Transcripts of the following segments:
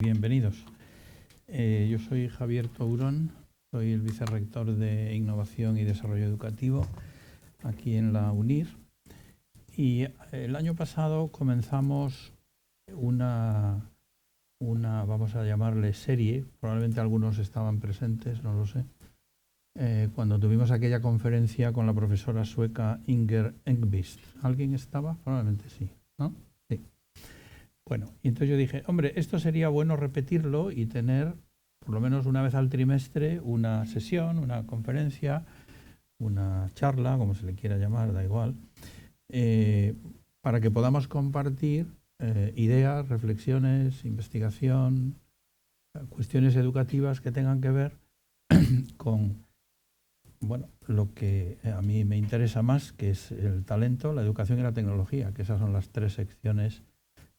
Bienvenidos. Yo soy Javier Tourón, soy el vicerrector de Innovación y Desarrollo Educativo aquí en la UNIR. Y el año pasado comenzamos una vamos a llamarle serie, probablemente algunos estaban presentes, no lo sé, cuando tuvimos aquella conferencia con la profesora sueca Inger Engqvist. ¿Alguien estaba? Probablemente sí, ¿no? Sí. Bueno, y entonces yo dije, hombre, esto sería bueno repetirlo y tener por lo menos una vez al trimestre una sesión, una conferencia, una charla, como se le quiera llamar, da igual, para que podamos compartir ideas, reflexiones, investigación, cuestiones educativas que tengan que ver con lo que a mí me interesa más, que es el talento, la educación y la tecnología, que esas son las tres secciones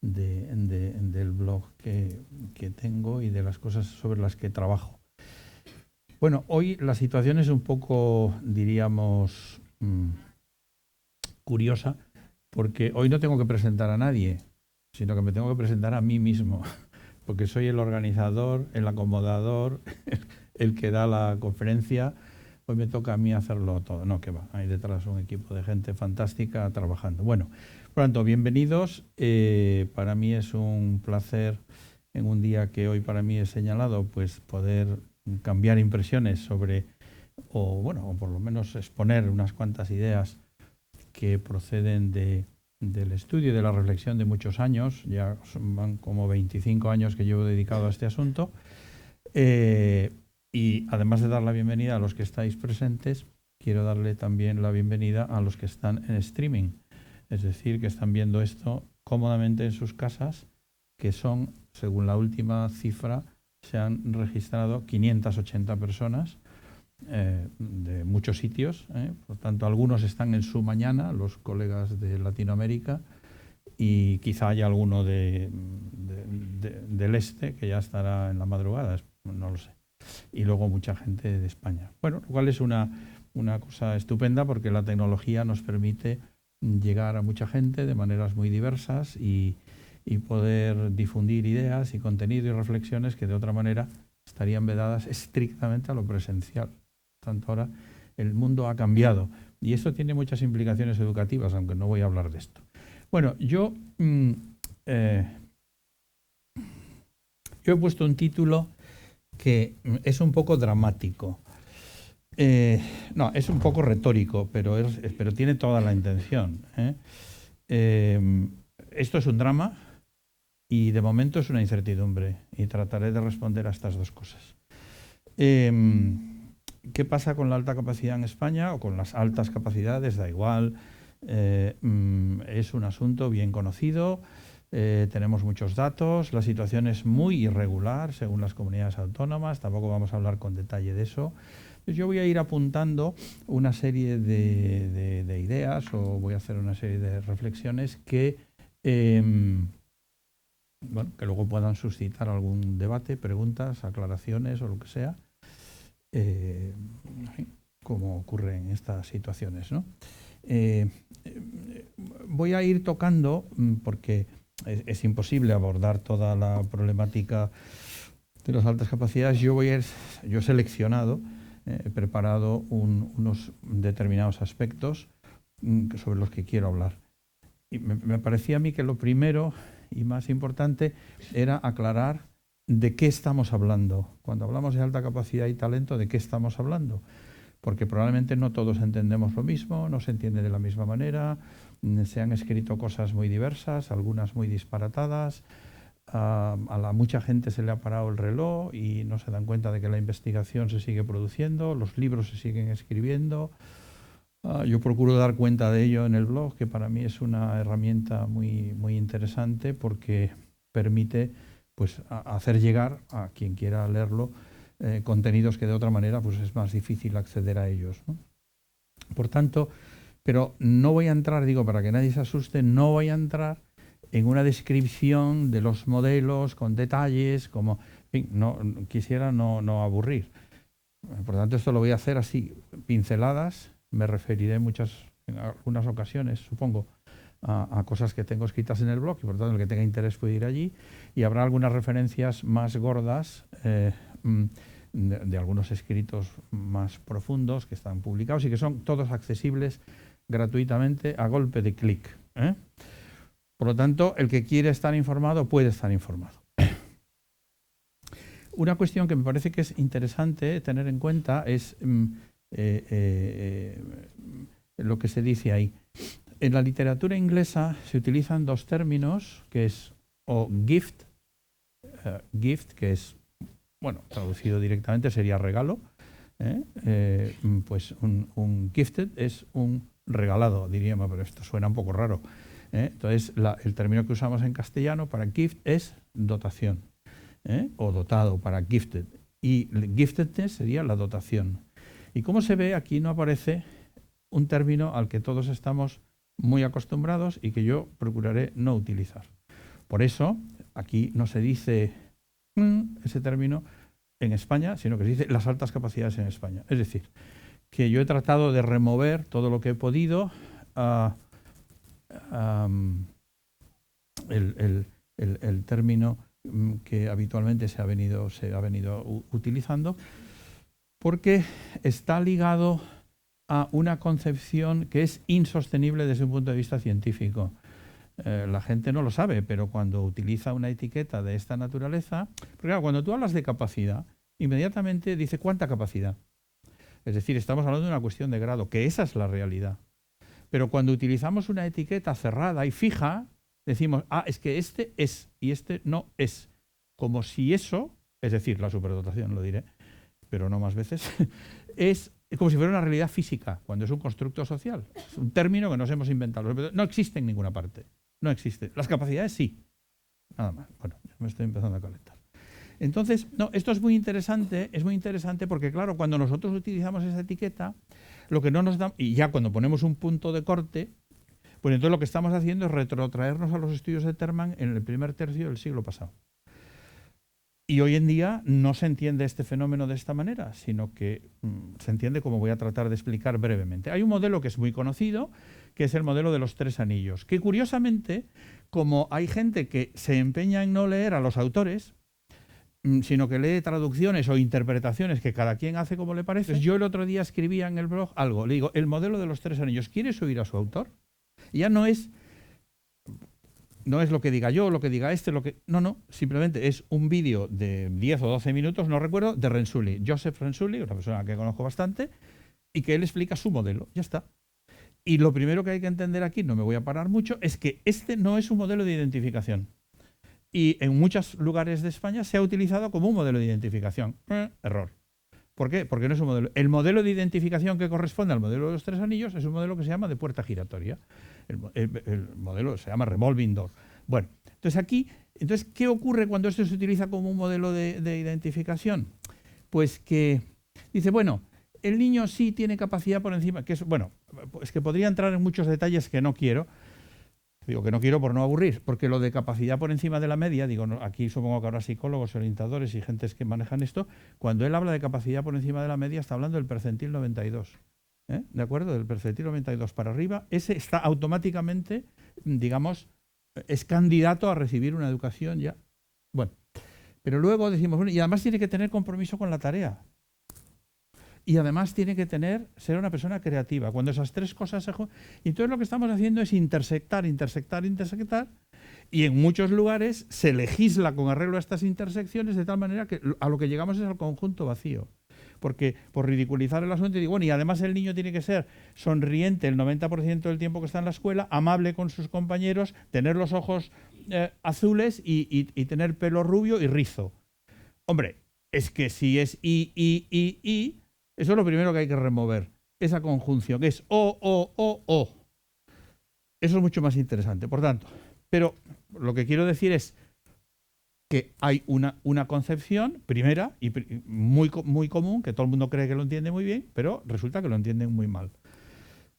del blog que tengo y de las cosas sobre las que trabajo. Bueno, hoy la situación es un poco, diríamos, curiosa, porque hoy no tengo que presentar a nadie, sino que me tengo que presentar a mí mismo, porque soy el organizador, el acomodador, el que da la conferencia. Hoy me toca a mí hacerlo todo. No, que va, hay detrás un equipo de gente fantástica trabajando. Bueno, por lo tanto, bienvenidos. Para mí es un placer, en un día que hoy para mí he señalado, pues poder cambiar impresiones sobre, o por lo menos exponer unas cuantas ideas que proceden del estudio y de la reflexión de muchos años. Ya van como 25 años que llevo dedicado a este asunto. Y además de dar la bienvenida a los que estáis presentes, quiero darle también la bienvenida a los que están en streaming, es decir, que están viendo esto cómodamente en sus casas, que son, según la última cifra, se han registrado 580 personas de muchos sitios. Por tanto, algunos están en su mañana, los colegas de Latinoamérica, y quizá haya alguno del este que ya estará en la madrugada, no lo sé. Y luego mucha gente de España. Bueno, lo cual es una cosa estupenda porque la tecnología nos permite llegar a mucha gente de maneras muy diversas y poder difundir ideas y contenido y reflexiones que de otra manera estarían vedadas estrictamente a lo presencial. Por tanto, ahora el mundo ha cambiado y esto tiene muchas implicaciones educativas, aunque no voy a hablar de esto. Bueno, yo he puesto un título que es un poco dramático. No, es un poco retórico, pero tiene toda la intención. Esto es un drama y de momento es una incertidumbre y trataré de responder a estas dos cosas. ¿Qué pasa con la alta capacidad en España o con las altas capacidades? Da igual. Es un asunto bien conocido. Tenemos muchos datos, la situación es muy irregular según las comunidades autónomas, tampoco vamos a hablar con detalle de eso. Entonces yo voy a ir apuntando una serie de ideas o voy a hacer una serie de reflexiones que luego puedan suscitar algún debate, preguntas, aclaraciones o lo que sea, como ocurre en estas situaciones, ¿no? Voy a ir tocando, porque es imposible abordar toda la problemática de las altas capacidades. Yo he seleccionado, he preparado unos determinados aspectos sobre los que quiero hablar. Y me parecía a mí que lo primero y más importante era aclarar de qué estamos hablando. Cuando hablamos de alta capacidad y talento, ¿de qué estamos hablando? Porque probablemente no todos entendemos lo mismo, no se entiende de la misma manera, se han escrito cosas muy diversas, algunas muy disparatadas, a mucha gente se le ha parado el reloj y no se dan cuenta de que la investigación se sigue produciendo, los libros se siguen escribiendo. Yo procuro dar cuenta de ello en el blog, que para mí es una herramienta muy, muy interesante porque permite pues, hacer llegar a quien quiera leerlo contenidos que de otra manera pues es más difícil acceder a ellos, ¿no? Por tanto, pero no voy a entrar, para que nadie se asuste, no voy a entrar en una descripción de los modelos con detalles, como quisiera no aburrir. Por tanto, esto lo voy a hacer así, pinceladas, me referiré en algunas ocasiones, supongo, a cosas que tengo escritas en el blog, y por tanto el que tenga interés puede ir allí, y habrá algunas referencias más gordas de algunos escritos más profundos que están publicados y que son todos accesibles gratuitamente a golpe de clic. Por lo tanto, el que quiere estar informado puede estar informado. Una cuestión que me parece que es interesante tener en cuenta es lo que se dice ahí. En la literatura inglesa se utilizan dos términos, que es o gift, que es, bueno, traducido directamente sería regalo, pues un gifted es un regalado, diríamos, pero esto suena un poco raro. Entonces, el término que usamos en castellano para gift es dotación, o dotado para gifted, y giftedness sería la dotación. Y como se ve, aquí no aparece un término al que todos estamos muy acostumbrados y que yo procuraré no utilizar. Por eso, aquí no se dice ese término en España, sino que se dice las altas capacidades en España. Es decir, que yo he tratado de remover todo lo que he podido el término que habitualmente se ha venido utilizando, porque está ligado a una concepción que es insostenible desde un punto de vista científico. La gente no lo sabe, pero cuando utiliza una etiqueta de esta naturaleza, porque claro, cuando tú hablas de capacidad, inmediatamente dice ¿cuánta capacidad? Es decir, estamos hablando de una cuestión de grado, que esa es la realidad. Pero cuando utilizamos una etiqueta cerrada y fija, decimos, es que este es y este no es. Como si eso, es decir, la superdotación, lo diré, pero no más veces, es como si fuera una realidad física, cuando es un constructo social. Es un término que nos hemos inventado. No existe en ninguna parte. No existe. Las capacidades sí. Nada más. Bueno, ya me estoy empezando a calentar. Entonces, no, esto es muy interesante porque, claro, cuando nosotros utilizamos esa etiqueta, lo que no nos da, y ya cuando ponemos un punto de corte, pues entonces lo que estamos haciendo es retrotraernos a los estudios de Terman en el primer tercio del siglo pasado. Y hoy en día no se entiende este fenómeno de esta manera, sino que se entiende como voy a tratar de explicar brevemente. Hay un modelo que es muy conocido, que es el modelo de los 3 anillos, que curiosamente, como hay gente que se empeña en no leer a los autores, sino que lee traducciones o interpretaciones que cada quien hace como le parece. Yo el otro día escribía en el blog algo, le digo, el modelo de los 3 anillos, ¿quieres oír a su autor? Y ya no es lo que diga yo, lo que diga No, simplemente es un vídeo de 10 o 12 minutos, no recuerdo, de Renzulli, Joseph Renzulli, una persona que conozco bastante, y que él explica su modelo, ya está. Y lo primero que hay que entender aquí, no me voy a parar mucho, es que este no es un modelo de identificación. Y en muchos lugares de España se ha utilizado como un modelo de identificación. Error. ¿Por qué? Porque no es un modelo. El modelo de identificación que corresponde al modelo de los 3 anillos es un modelo que se llama de puerta giratoria. El modelo se llama revolving door. Bueno, entonces, ¿qué ocurre cuando esto se utiliza como un modelo de identificación? Pues que dice, bueno, el niño sí tiene capacidad por encima, es que podría entrar en muchos detalles que no quiero. Digo que no quiero por no aburrir, porque lo de capacidad por encima de la media, aquí supongo que habrá psicólogos, orientadores y gentes que manejan esto, cuando él habla de capacidad por encima de la media está hablando del percentil 92. ¿De acuerdo? Del percentil 92 para arriba, ese está automáticamente, digamos, es candidato a recibir una educación ya. Bueno, pero luego decimos, bueno, y además tiene que tener compromiso con la tarea. Y además tiene que ser una persona creativa. Cuando esas 3 cosas se juntan. Y entonces lo que estamos haciendo es intersectar. Y en muchos lugares se legisla con arreglo a estas intersecciones de tal manera que a lo que llegamos es al conjunto vacío. Porque por ridiculizar el asunto, digo, bueno, y además el niño tiene que ser sonriente el 90% del tiempo que está en la escuela, amable con sus compañeros, tener los ojos azules y tener pelo rubio y rizo. Hombre, es que si es I, eso es lo primero que hay que remover, esa conjunción, que es o. Eso es mucho más interesante, por tanto. Pero lo que quiero decir es que hay una concepción primera y muy común, que todo el mundo cree que lo entiende muy bien, pero resulta que lo entienden muy mal.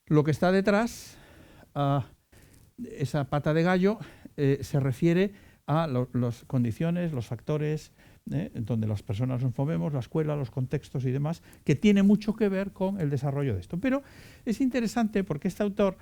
Lo que está detrás, esa pata de gallo, se refiere a las condiciones, los factores, donde las personas nos movemos, la escuela, los contextos y demás, que tiene mucho que ver con el desarrollo de esto. Pero es interesante porque este autor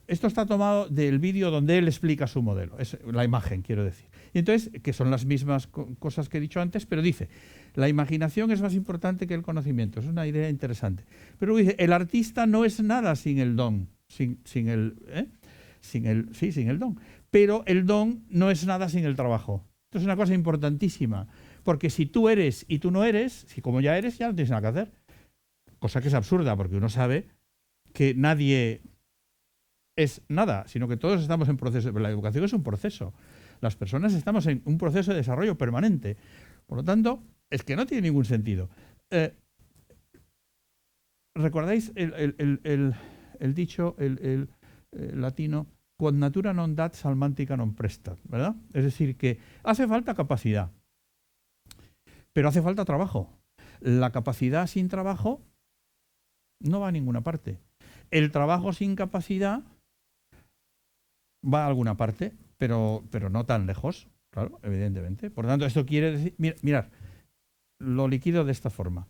Esto está tomado del vídeo donde él explica su modelo, es la imagen, quiero decir. Y entonces, que son las mismas cosas que he dicho antes, pero dice, la imaginación es más importante que el conocimiento. Es una idea interesante. Pero dice, el artista no es nada sin el don, sin el don. Pero el don no es nada sin el trabajo. Esto es una cosa importantísima, porque si tú eres y tú no eres, si como ya eres, ya no tienes nada que hacer. Cosa que es absurda, porque uno sabe que nadie es nada, sino que todos estamos en proceso. La educación es un proceso. Las personas estamos en un proceso de desarrollo permanente. Por lo tanto, es que no tiene ningún sentido. ¿Recordáis el dicho latino? Quod natura non dat, salmantica non prestat, ¿verdad? Es decir, que hace falta capacidad, pero hace falta trabajo. La capacidad sin trabajo no va a ninguna parte. El trabajo sin capacidad va a alguna parte, pero no tan lejos, claro, evidentemente. Por tanto, esto quiere decir, mirad, lo liquido de esta forma.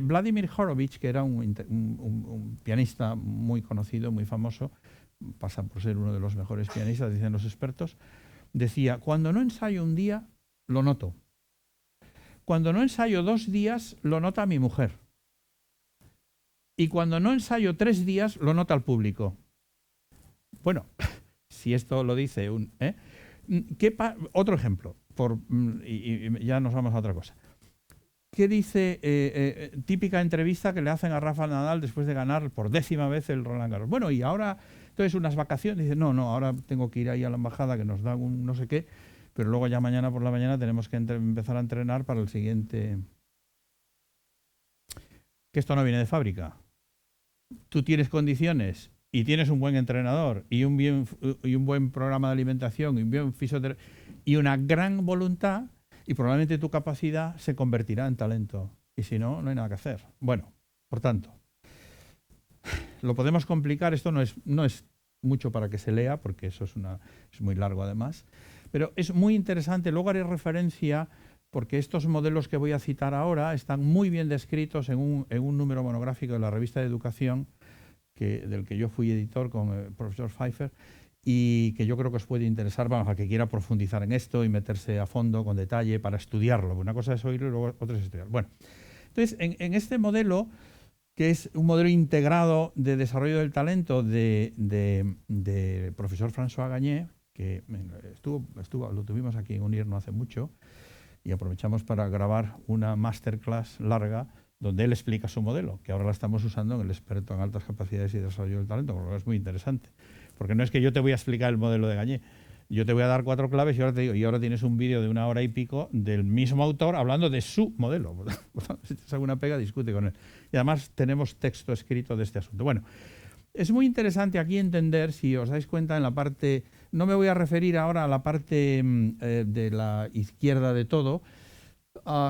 Vladimir Horowitz, que era un pianista muy conocido, muy famoso, pasa por ser uno de los mejores pianistas, dicen los expertos, decía, cuando no ensayo un día, lo noto. Cuando no ensayo 2 días, lo nota mi mujer. Y cuando no ensayo 3 días, lo nota el público. Bueno, si esto lo dice un... otro ejemplo, y ya nos vamos a otra cosa. ¿Qué dice típica entrevista que le hacen a Rafa Nadal después de ganar por 10ª vez el Roland Garros? Bueno, y ahora, entonces unas vacaciones, dice, no, ahora tengo que ir ahí a la embajada que nos da un no sé qué, pero luego ya mañana por la mañana tenemos que empezar a entrenar para el siguiente... Que esto no viene de fábrica. Tú tienes condiciones y tienes un buen entrenador y un buen programa de alimentación y un buen fisioterapeuta y una gran voluntad, y probablemente tu capacidad se convertirá en talento. Y si no, no hay nada que hacer. Bueno, por tanto, lo podemos complicar. Esto no es mucho para que se lea, porque eso es muy largo además. Pero es muy interesante. Luego haré referencia, porque estos modelos que voy a citar ahora están muy bien descritos en un número monográfico de la revista de Educación, del que yo fui editor con el profesor Pfeiffer, y que yo creo que os puede interesar, vamos, a que quiera profundizar en esto y meterse a fondo, con detalle, para estudiarlo. Una cosa es oírlo y luego otra es estudiarlo. Bueno, entonces, en este modelo, que es un modelo integrado de desarrollo del talento de profesor François Gagné, que lo tuvimos aquí en UNIR no hace mucho, y aprovechamos para grabar una masterclass larga donde él explica su modelo, que ahora la estamos usando en el experto en altas capacidades y desarrollo del talento, porque es muy interesante. Porque no es que yo te voy a explicar el modelo de Gagné, yo te voy a dar 4 claves y ahora te digo, y ahora tienes un vídeo de 1 hora y pico del mismo autor hablando de su modelo. Si te hago una pega, discute con él. Y además tenemos texto escrito de este asunto. Bueno, es muy interesante aquí entender, si os dais cuenta, en la parte, no me voy a referir ahora a la parte de la izquierda de todo,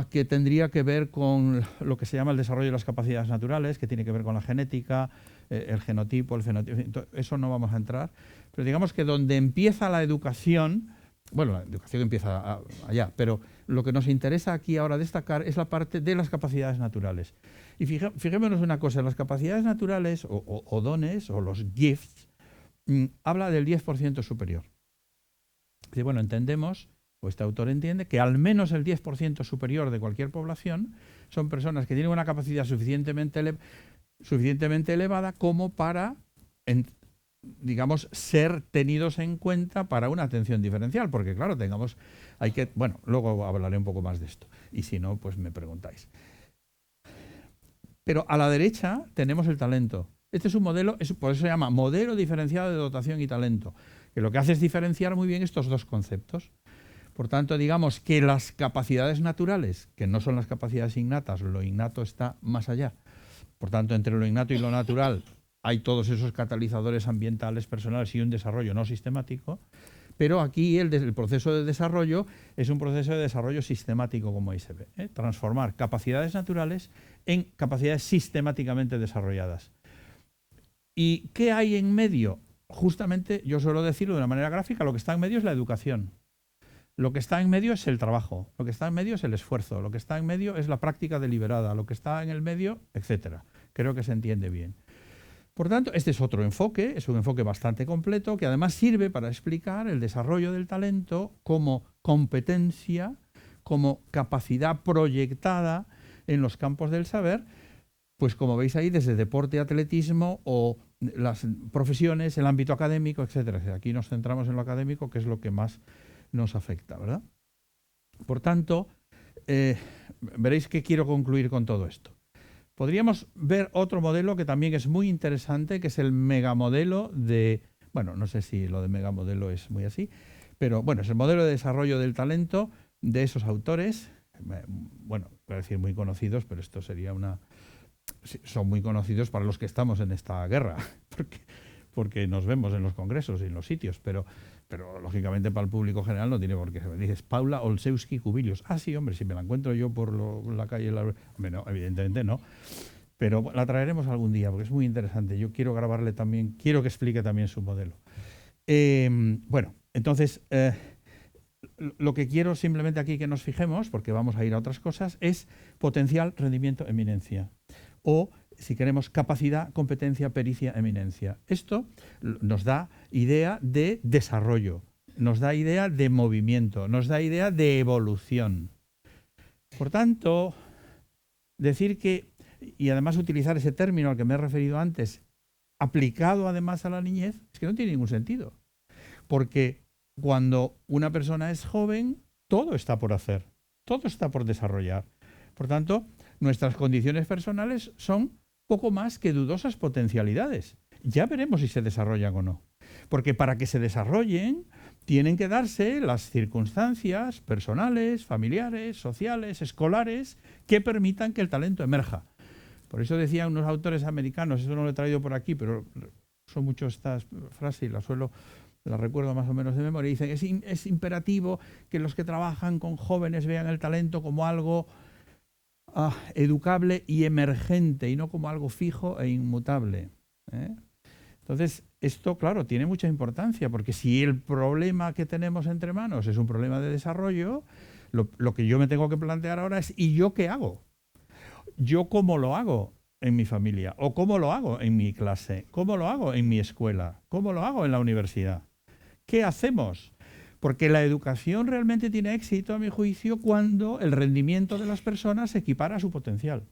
que tendría que ver con lo que se llama el desarrollo de las capacidades naturales, que tiene que ver con la genética, el genotipo, el fenotipo, eso no vamos a entrar, pero digamos que donde empieza la educación, bueno, la educación empieza allá, pero lo que nos interesa aquí ahora destacar es la parte de las capacidades naturales. Y fijémonos una cosa, las capacidades naturales o dones o los gifts, habla del 10% superior. Y bueno, entendemos, o este autor entiende, que al menos el 10% superior de cualquier población son personas que tienen una capacidad suficientemente elevada como para, digamos, ser tenidos en cuenta para una atención diferencial, porque claro, bueno, luego hablaré un poco más de esto, y si no, pues me preguntáis. Pero a la derecha tenemos el talento. Este es un modelo, por eso se llama modelo diferenciado de dotación y talento, que lo que hace es diferenciar muy bien estos dos conceptos. Por tanto, digamos que las capacidades naturales, que no son las capacidades innatas, lo innato está más allá. Por tanto, entre lo innato y lo natural hay todos esos catalizadores ambientales, personales y un desarrollo no sistemático, pero aquí el proceso de desarrollo es un proceso de desarrollo sistemático, como ahí se ve, transformar capacidades naturales en capacidades sistemáticamente desarrolladas. ¿Y qué hay en medio? Justamente, yo suelo decirlo de una manera gráfica, lo que está en medio es la educación. Lo que está en medio es el trabajo, lo que está en medio es el esfuerzo, lo que está en medio es la práctica deliberada, lo que está en el medio, etcétera. Creo que se entiende bien. Por tanto, este es otro enfoque, es un enfoque bastante completo que además sirve para explicar el desarrollo del talento como competencia, como capacidad proyectada en los campos del saber, pues como veis ahí, desde deporte, atletismo o las profesiones, el ámbito académico, etcétera. Aquí nos centramos en lo académico, que es lo que más nos afecta, ¿verdad? Por tanto, veréis que quiero concluir con todo esto. Podríamos ver otro modelo que también es muy interesante, que es el megamodelo de, bueno, no sé si lo de megamodelo es muy así, pero bueno, es el modelo de desarrollo del talento de esos autores, bueno, voy a decir muy conocidos, pero esto sería una... Son muy conocidos para los que estamos en esta guerra, porque nos vemos en los congresos y en los sitios, pero lógicamente para el público general no tiene por qué ser. Dices, Paula Olszewski-Cubilius. Ah, sí, hombre, si me la encuentro yo por la calle... Hombre, no, evidentemente no. Pero la traeremos algún día, porque es muy interesante. Yo quiero grabarle también, quiero que explique también su modelo. Bueno, entonces, lo que quiero simplemente aquí que nos fijemos, porque vamos a ir a otras cosas, es potencial, rendimiento, eminencia. O, si queremos, capacidad, competencia, pericia, eminencia. Esto nos da idea de desarrollo, nos da idea de movimiento, nos da idea de evolución. Por tanto, decir que, y además utilizar ese término al que me he referido antes, aplicado además a la niñez, es que no tiene ningún sentido. Porque cuando una persona es joven, todo está por hacer, todo está por desarrollar. Por tanto, nuestras condiciones personales son poco más que dudosas potencialidades. Ya veremos si se desarrollan o no. Porque para que se desarrollen, tienen que darse las circunstancias personales, familiares, sociales, escolares, que permitan que el talento emerja. Por eso decían unos autores americanos, eso no lo he traído por aquí, pero uso mucho esta frase y la recuerdo más o menos de memoria, dicen, es imperativo que los que trabajan con jóvenes vean el talento como algo educable y emergente y no como algo fijo e inmutable. Entonces, esto, claro, tiene mucha importancia, porque si el problema que tenemos entre manos es un problema de desarrollo, lo que yo me tengo que plantear ahora es, ¿y yo qué hago? ¿Yo cómo lo hago en mi familia? ¿O cómo lo hago en mi clase? ¿Cómo lo hago en mi escuela? ¿Cómo lo hago en la universidad? ¿Qué hacemos? Porque la educación realmente tiene éxito, a mi juicio, cuando el rendimiento de las personas se equipara a su potencial.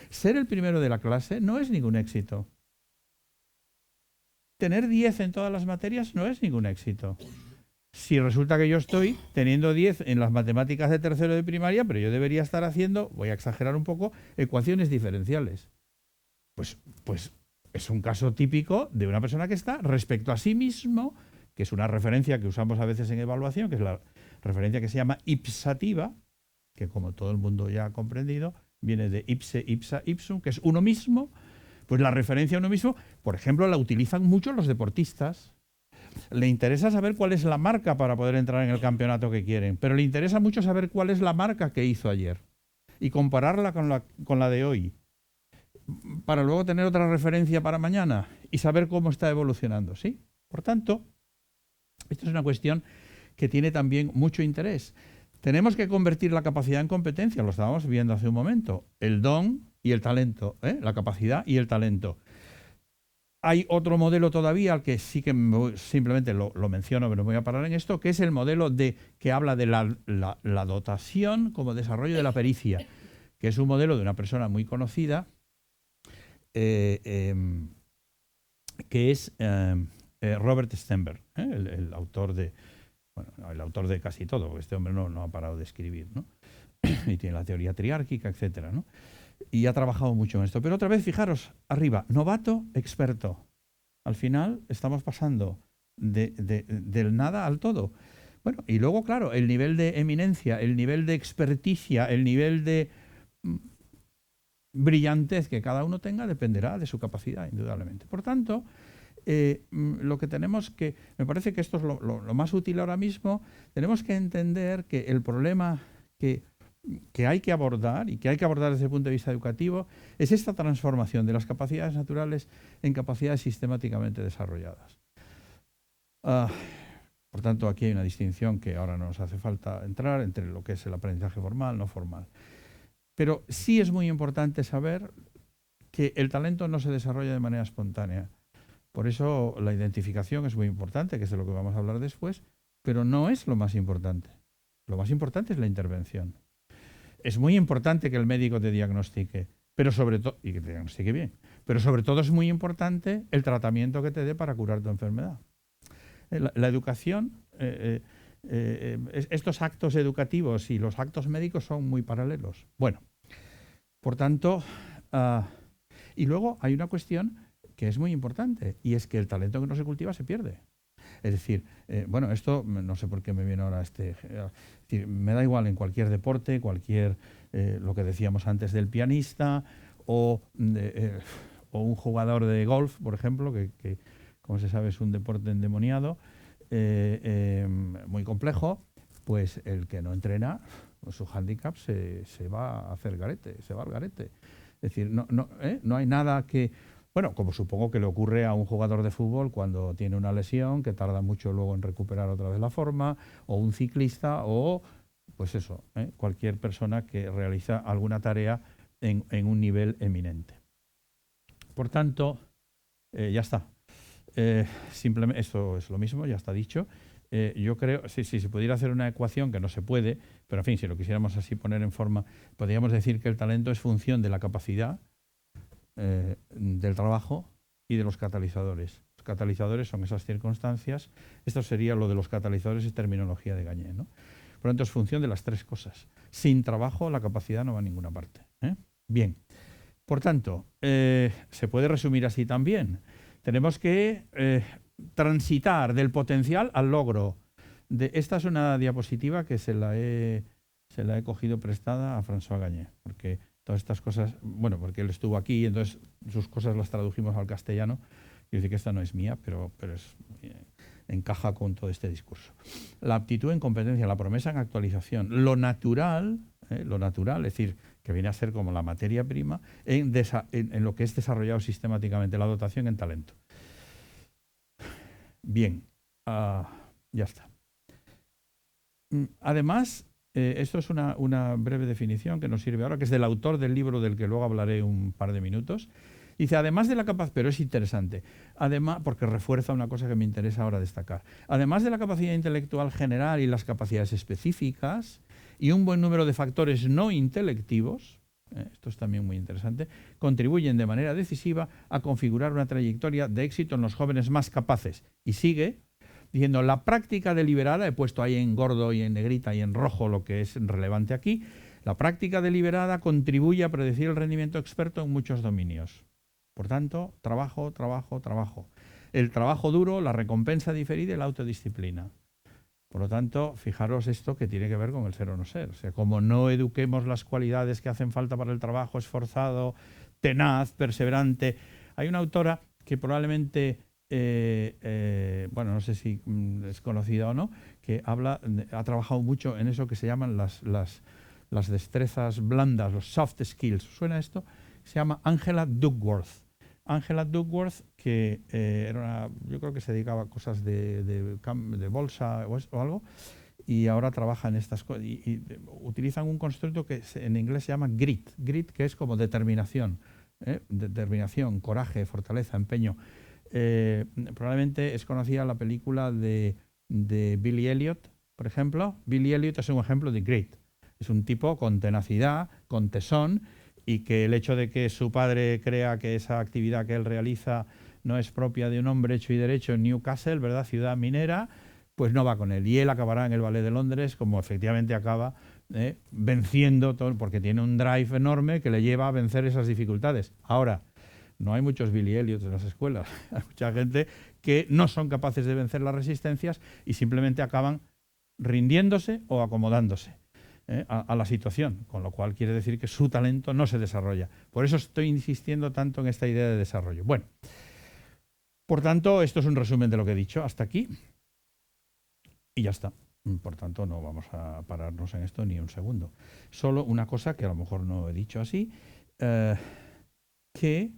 Ser el primero de la clase no es ningún éxito. Tener 10 en todas las materias no es ningún éxito. Si resulta que yo estoy teniendo 10 en las matemáticas de tercero de primaria, pero yo debería estar haciendo, voy a exagerar un poco, ecuaciones diferenciales. Pues es un caso típico de una persona que está respecto a sí mismo, que es una referencia que usamos a veces en evaluación, que es la referencia que se llama ipsativa, que como todo el mundo ya ha comprendido, viene de ipse, ipsa, ipsum, que es uno mismo. Pues la referencia a uno mismo, por ejemplo, la utilizan mucho los deportistas. Le interesa saber cuál es la marca para poder entrar en el campeonato que quieren, pero le interesa mucho saber cuál es la marca que hizo ayer y compararla con la de hoy, para luego tener otra referencia para mañana y saber cómo está evolucionando, ¿sí? Por tanto, esto es una cuestión que tiene también mucho interés. Tenemos que convertir la capacidad en competencia, lo estábamos viendo hace un momento, el don y el talento, la capacidad y el talento. Hay otro modelo todavía al que sí que simplemente lo menciono, pero me voy a parar en esto, que es el modelo que habla de la dotación como desarrollo de la pericia, que es un modelo de una persona muy conocida, que es Robert Stenberg, el autor de, bueno, el autor de casi todo, porque este hombre no ha parado de escribir, ¿no? Y tiene la teoría triárquica, etcétera, ¿no? Y ha trabajado mucho en esto. Pero otra vez, fijaros, arriba, novato, experto. Al final estamos pasando del nada al todo. Bueno, y luego, claro, el nivel de eminencia, el nivel de experticia, el nivel de brillantez que cada uno tenga dependerá de su capacidad, indudablemente. Por tanto, lo que tenemos que, me parece que esto es lo más útil ahora mismo, tenemos que entender que el problema que hay que abordar y que hay que abordar desde el punto de vista educativo es esta transformación de las capacidades naturales en capacidades sistemáticamente desarrolladas. Por tanto, aquí hay una distinción que ahora no nos hace falta entrar entre lo que es el aprendizaje formal, no formal. Pero sí es muy importante saber que el talento no se desarrolla de manera espontánea. Por eso la identificación es muy importante, que es de lo que vamos a hablar después, pero no es lo más importante. Lo más importante es la intervención. Es muy importante que el médico te diagnostique, pero sobre todo, y que te diagnostique bien, pero sobre todo es muy importante el tratamiento que te dé para curar tu enfermedad. La educación, estos actos educativos y los actos médicos son muy paralelos. Bueno, por tanto, y luego hay una cuestión que es muy importante, y es que el talento que no se cultiva se pierde. Es decir, bueno, esto no sé por qué me viene ahora es decir, me da igual en cualquier deporte, lo que decíamos antes del pianista o un jugador de golf, por ejemplo, que como se sabe es un deporte endemoniado, muy complejo, pues el que no entrena, pues su hándicap se va a hacer garete, se va al garete. Es decir, no hay nada que... Bueno, como supongo que le ocurre a un jugador de fútbol cuando tiene una lesión, que tarda mucho luego en recuperar otra vez la forma, o un ciclista, o pues eso, cualquier persona que realiza alguna tarea en un nivel eminente. Por tanto, ya está. Simplemente esto es lo mismo, ya está dicho. Yo creo, si se pudiera hacer una ecuación, que no se puede, pero en fin, si lo quisiéramos así poner en forma, podríamos decir que el talento es función de la capacidad, del trabajo y de los catalizadores. Los catalizadores son esas circunstancias. Esto sería lo de los catalizadores, es terminología de Gagné, ¿no? Por lo tanto, es función de las tres cosas. Sin trabajo, la capacidad no va a ninguna parte. Bien. Por tanto, se puede resumir así también. Tenemos que transitar del potencial al logro. Esta es una diapositiva que se la he cogido prestada a François Gagné, porque todas estas cosas, bueno, porque él estuvo aquí y entonces sus cosas las tradujimos al castellano. Quiero decir que esta no es mía, pero encaja con todo este discurso. La aptitud en competencia, la promesa en actualización, lo natural, es decir, que viene a ser como la materia prima, en lo que es desarrollado sistemáticamente, la dotación en talento. Bien, ya está. Además, esto es una breve definición que nos sirve ahora, que es del autor del libro del que luego hablaré un par de minutos. Dice, además de la capacidad, pero es interesante, además, porque refuerza una cosa que me interesa ahora destacar. Además de la capacidad intelectual general y las capacidades específicas, y un buen número de factores no intelectivos, esto es también muy interesante, contribuyen de manera decisiva a configurar una trayectoria de éxito en los jóvenes más capaces. Y sigue diciendo, la práctica deliberada, he puesto ahí en gordo y en negrita y en rojo lo que es relevante aquí, la práctica deliberada contribuye a predecir el rendimiento experto en muchos dominios. Por tanto, trabajo, trabajo, trabajo. El trabajo duro, la recompensa diferida y la autodisciplina. Por lo tanto, fijaros esto que tiene que ver con el ser o no ser. O sea, como no eduquemos las cualidades que hacen falta para el trabajo esforzado, tenaz, perseverante. Hay una autora que probablemente, bueno, no sé si es conocida o no, que ha trabajado mucho en eso que se llaman las destrezas blandas, los soft skills. ¿Suena esto? Se llama Angela Duckworth. Angela Duckworth, que yo creo que se dedicaba a cosas de bolsa o algo, y ahora trabaja en estas cosas. Y utilizan un constructo que en inglés se llama grit. Grit, que es como determinación. Determinación, coraje, fortaleza, empeño. Probablemente es conocida la película de Billy Elliot, por ejemplo. Billy Elliot es un ejemplo de grit. Es un tipo con tenacidad, con tesón, y que el hecho de que su padre crea que esa actividad que él realiza no es propia de un hombre hecho y derecho en Newcastle, ¿verdad?, ciudad minera, pues no va con él. Y él acabará en el Ballet de Londres, como efectivamente acaba, venciendo todo, porque tiene un drive enorme que le lleva a vencer esas dificultades. Ahora, no hay muchos Billy Elliot en las escuelas. Hay mucha gente que no son capaces de vencer las resistencias y simplemente acaban rindiéndose o acomodándose a la situación, con lo cual quiere decir que su talento no se desarrolla. Por eso estoy insistiendo tanto en esta idea de desarrollo. Bueno, por tanto, esto es un resumen de lo que he dicho hasta aquí y ya está. Por tanto, no vamos a pararnos en esto ni un segundo. Solo una cosa que a lo mejor no he dicho así, que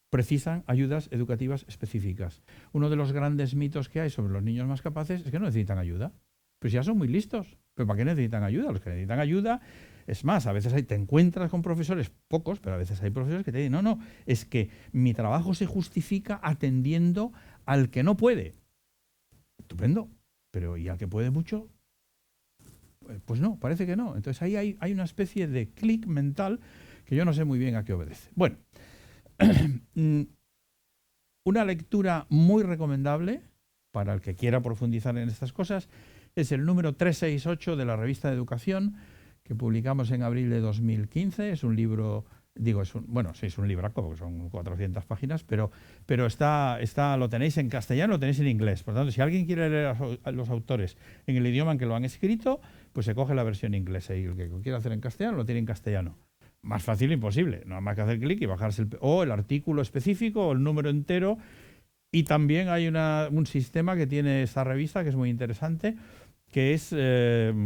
precisan ayudas educativas específicas. Uno de los grandes mitos que hay sobre los niños más capaces es que no necesitan ayuda. Pues ya son muy listos. ¿Pero para qué necesitan ayuda? Los que necesitan ayuda Es más, a veces te encuentras con profesores, pocos, pero a veces hay profesores que te dicen, no, es que mi trabajo se justifica atendiendo al que no puede. Estupendo, pero ¿y al que puede mucho? Pues no, parece que no. Entonces ahí hay una especie de clic mental que yo no sé muy bien a qué obedece. Bueno, una lectura muy recomendable para el que quiera profundizar en estas cosas es el número 368 de la revista de Educación, que publicamos en abril de 2015. Es un libro, es un libraco, porque son 400 páginas, pero lo tenéis en castellano, lo tenéis en inglés. Por tanto, si alguien quiere leer a los autores en el idioma en que lo han escrito, pues se coge la versión inglesa, y el que lo quiera hacer en castellano, lo tiene en castellano. Más fácil imposible, nada más que hacer clic y bajarse el artículo específico o el número entero. Y también hay un sistema que tiene esta revista que es muy interesante, que es,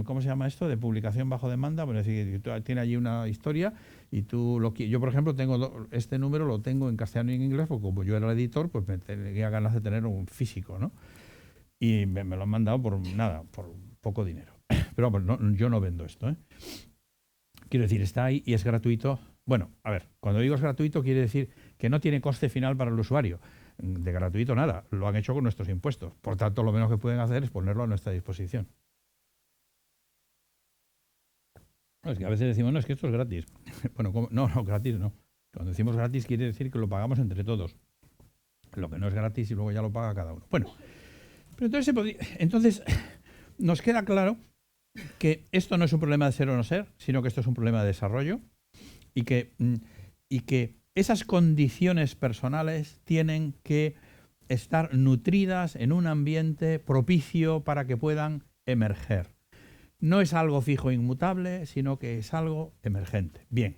¿cómo se llama esto? De publicación bajo demanda. Bueno, es decir, tiene allí una historia y yo, por ejemplo, tengo este número, lo tengo en castellano y en inglés, porque como yo era el editor, pues me tenía ganas de tener un físico, ¿no? Y me lo han mandado por poco dinero. Pero bueno, yo no vendo esto, ¿eh? Quiero decir, está ahí y es gratuito. Bueno, a ver, cuando digo es gratuito quiere decir que no tiene coste final para el usuario. De gratuito nada, lo han hecho con nuestros impuestos. Por tanto, lo menos que pueden hacer es ponerlo a nuestra disposición. No, es que a veces decimos, no, es que esto es gratis. Bueno, no, gratis no. Cuando decimos gratis quiere decir que lo pagamos entre todos. Lo que no es gratis y luego ya lo paga cada uno. Bueno, pero entonces nos queda claro que esto no es un problema de ser o no ser, sino que esto es un problema de desarrollo y que esas condiciones personales tienen que estar nutridas en un ambiente propicio para que puedan emerger. No es algo fijo e inmutable, sino que es algo emergente. Bien.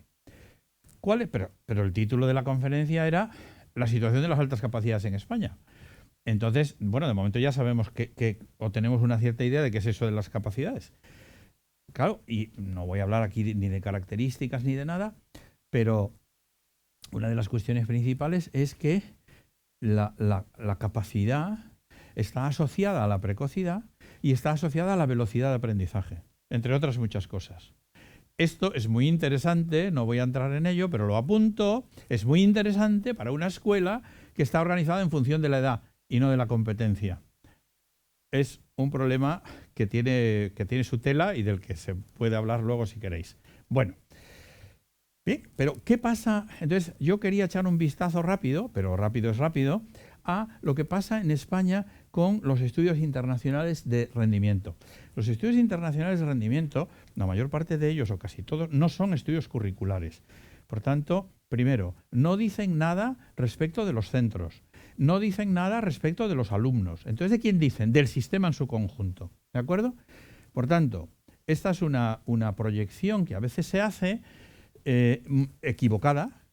Pero el título de la conferencia era la situación de las altas capacidades en España. Entonces, bueno, de momento ya sabemos o tenemos una cierta idea de qué es eso de las capacidades. Claro, y no voy a hablar aquí ni de características ni de nada, pero una de las cuestiones principales es que la capacidad está asociada a la precocidad y está asociada a la velocidad de aprendizaje, entre otras muchas cosas. Esto es muy interesante, no voy a entrar en ello, pero lo apunto, es muy interesante para una escuela que está organizada en función de la edad y no de la competencia. Es un problema que tiene su tela y del que se puede hablar luego si queréis. Bueno, bien, pero ¿qué pasa? Entonces yo quería echar un vistazo rápido, pero rápido es rápido, a lo que pasa en España con los estudios internacionales de rendimiento. Los estudios internacionales de rendimiento, la mayor parte de ellos o casi todos, no son estudios curriculares. Por tanto, primero, no dicen nada respecto de los centros, no dicen nada respecto de los alumnos. Entonces, ¿de quién dicen? Del sistema en su conjunto. ¿De acuerdo? Por tanto, esta es una proyección que a veces se hace equivocada.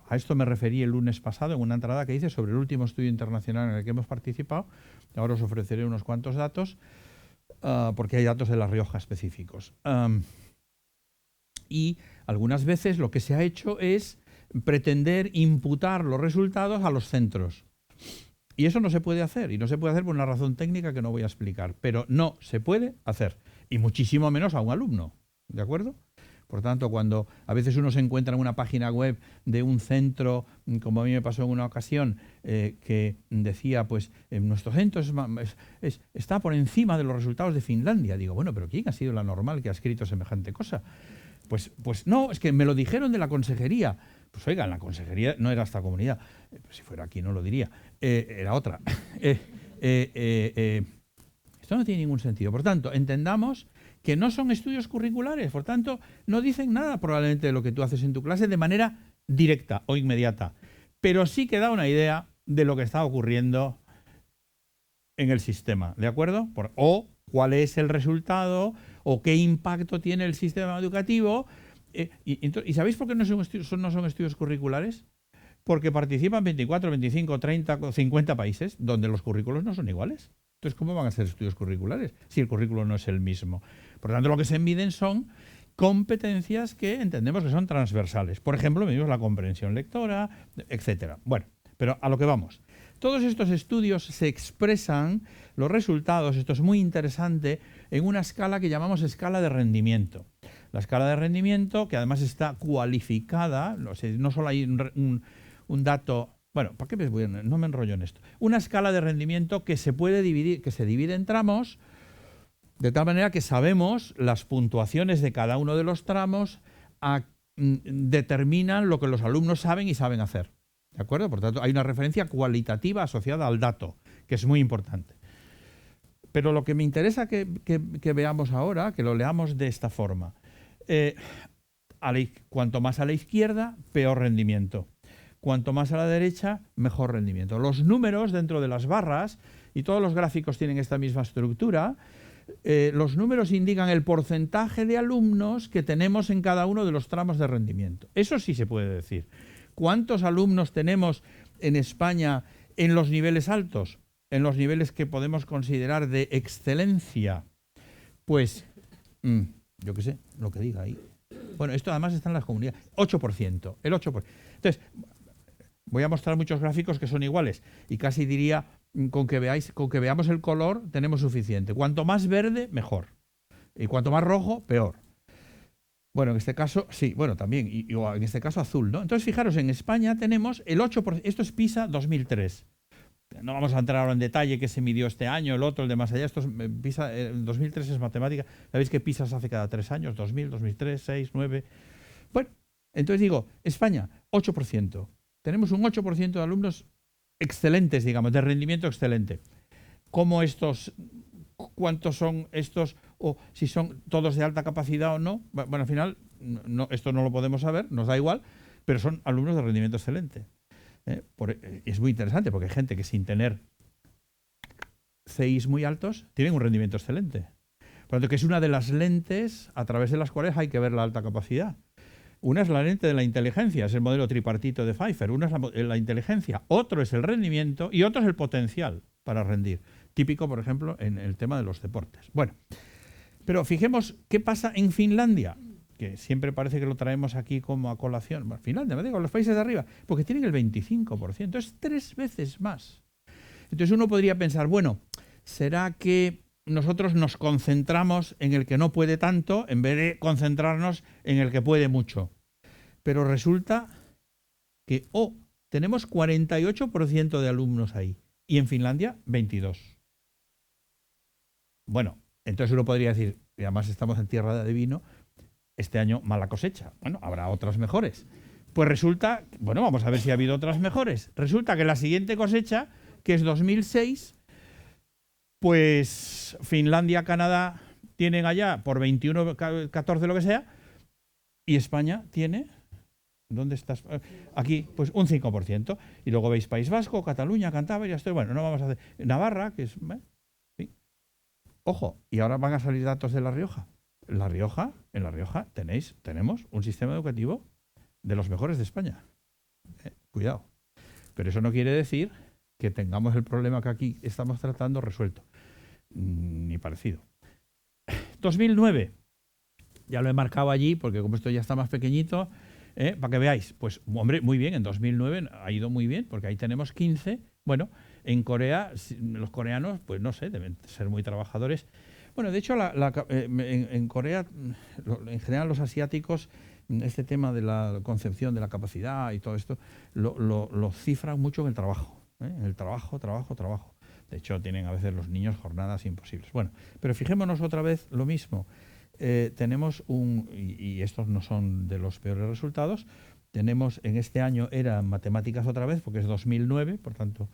A esto me referí el lunes pasado en una entrada que hice sobre el último estudio internacional en el que hemos participado. Ahora os ofreceré unos cuantos datos, porque hay datos de La Rioja específicos. Y algunas veces lo que se ha hecho es pretender imputar los resultados a los centros. Y eso no se puede hacer, y no se puede hacer por una razón técnica que no voy a explicar, pero no se puede hacer, y muchísimo menos a un alumno, ¿de acuerdo? Por tanto, cuando a veces uno se encuentra en una página web de un centro, como a mí me pasó en una ocasión, que decía, pues, nuestro centro está por encima de los resultados de Finlandia. Digo, bueno, pero ¿quién ha sido la normal que ha escrito semejante cosa? Pues no, es que me lo dijeron de la consejería. Pues oiga, en la consejería no era esta comunidad. Pues si fuera aquí no lo diría. Era otra. Esto no tiene ningún sentido. Por tanto, entendamos que no son estudios curriculares. Por tanto, no dicen nada probablemente de lo que tú haces en tu clase de manera directa o inmediata. Pero sí que da una idea de lo que está ocurriendo en el sistema. ¿De acuerdo? O cuál es el resultado o qué impacto tiene el sistema educativo. ¿Y sabéis por qué no son estudios curriculares? Porque participan 24, 25, 30, 50 países donde los currículos no son iguales. Entonces, ¿cómo van a ser estudios curriculares si el currículo no es el mismo? Por lo tanto, lo que se miden son competencias que entendemos que son transversales. Por ejemplo, medimos la comprensión lectora, etcétera. Bueno, pero a lo que vamos. Todos estos estudios se expresan, los resultados, esto es muy interesante, en una escala que llamamos escala de rendimiento. La escala de rendimiento, que además está cualificada, no solo hay un dato. Bueno, ¿para qué no me enrollo en esto? Una escala de rendimiento que se puede dividir, que se divide en tramos, de tal manera que sabemos las puntuaciones de cada uno de los tramos determinan lo que los alumnos saben y saben hacer. ¿De acuerdo? Por tanto, hay una referencia cualitativa asociada al dato, que es muy importante. Pero lo que me interesa que veamos ahora, que lo leamos de esta forma. Cuanto más a la izquierda, peor rendimiento. Cuanto más a la derecha, mejor rendimiento. Los números dentro de las barras, y todos los gráficos tienen esta misma estructura, los números indican el porcentaje de alumnos que tenemos en cada uno de los tramos de rendimiento. Eso sí se puede decir. ¿Cuántos alumnos tenemos en España en los niveles altos? En los niveles que podemos considerar de excelencia. Pues, yo qué sé, lo que diga ahí. Bueno, esto además está en las comunidades. 8%, el 8%. Entonces, voy a mostrar muchos gráficos que son iguales y casi diría, con que veamos el color, tenemos suficiente. Cuanto más verde, mejor. Y cuanto más rojo, peor. Bueno, en este caso, sí, bueno, también, o en este caso azul, ¿no? Entonces, fijaros, en España tenemos el 8%, esto es PISA 2003. No vamos a entrar ahora en detalle qué se midió este año, el otro, el de más allá. Esto es PISA, el 2003 es matemática. Sabéis que PISA se hace cada 3 años, 2000, 2003, 6, 9. Bueno, entonces digo, España, 8%. Tenemos un 8% de alumnos excelentes, digamos, de rendimiento excelente. ¿Cómo estos, cuántos son estos, o si son todos de alta capacidad o no? Bueno, al final, esto no lo podemos saber, nos da igual, pero son alumnos de rendimiento excelente. Es muy interesante porque hay gente que sin tener CIs muy altos tienen un rendimiento excelente. Por lo tanto, que es una de las lentes a través de las cuales hay que ver la alta capacidad. Una es la lente de la inteligencia, es el modelo tripartito de Pfeiffer. Una es la inteligencia, otro es el rendimiento y otro es el potencial para rendir. Típico, por ejemplo, en el tema de los deportes. Bueno, pero fijemos qué pasa en Finlandia, que siempre parece que lo traemos aquí como a colación. Bueno, Finlandia, me digo, los países de arriba, porque tienen el 25%, es 3 veces más. Entonces uno podría pensar, bueno, ¿será que nosotros nos concentramos en el que no puede tanto en vez de concentrarnos en el que puede mucho? Pero resulta que, tenemos 48% de alumnos ahí y en Finlandia 22%. Bueno, entonces uno podría decir, y además estamos en tierra de vino, este año mala cosecha. Bueno, habrá otras mejores. Pues resulta, bueno, vamos a ver si ha habido otras mejores. Resulta que la siguiente cosecha, que es 2006, pues Finlandia, Canadá tienen allá por 21, 14, lo que sea, y España tiene, ¿dónde estás? Aquí, pues un 5%. Y luego veis País Vasco, Cataluña, Cantabria, bueno, no vamos a hacer. Navarra, que es... ¿sí? Ojo, y ahora van a salir datos de La Rioja. En La Rioja tenemos un sistema educativo de los mejores de España. Cuidado. Pero eso no quiere decir que tengamos el problema que aquí estamos tratando resuelto. Ni parecido. 2009. Ya lo he marcado allí porque como esto ya está más pequeñito, para que veáis. Pues, hombre, muy bien, en 2009 ha ido muy bien porque ahí tenemos 15. Bueno, en Corea, los coreanos, pues no sé, deben ser muy trabajadores. Bueno, de hecho, en Corea, en general los asiáticos, este tema de la concepción de la capacidad y todo esto, lo cifran mucho en el trabajo. En el trabajo. De hecho, tienen a veces los niños jornadas imposibles. Bueno, pero fijémonos otra vez lo mismo. Tenemos y estos no son de los peores resultados, tenemos en este año era matemáticas otra vez, porque es 2009, por tanto,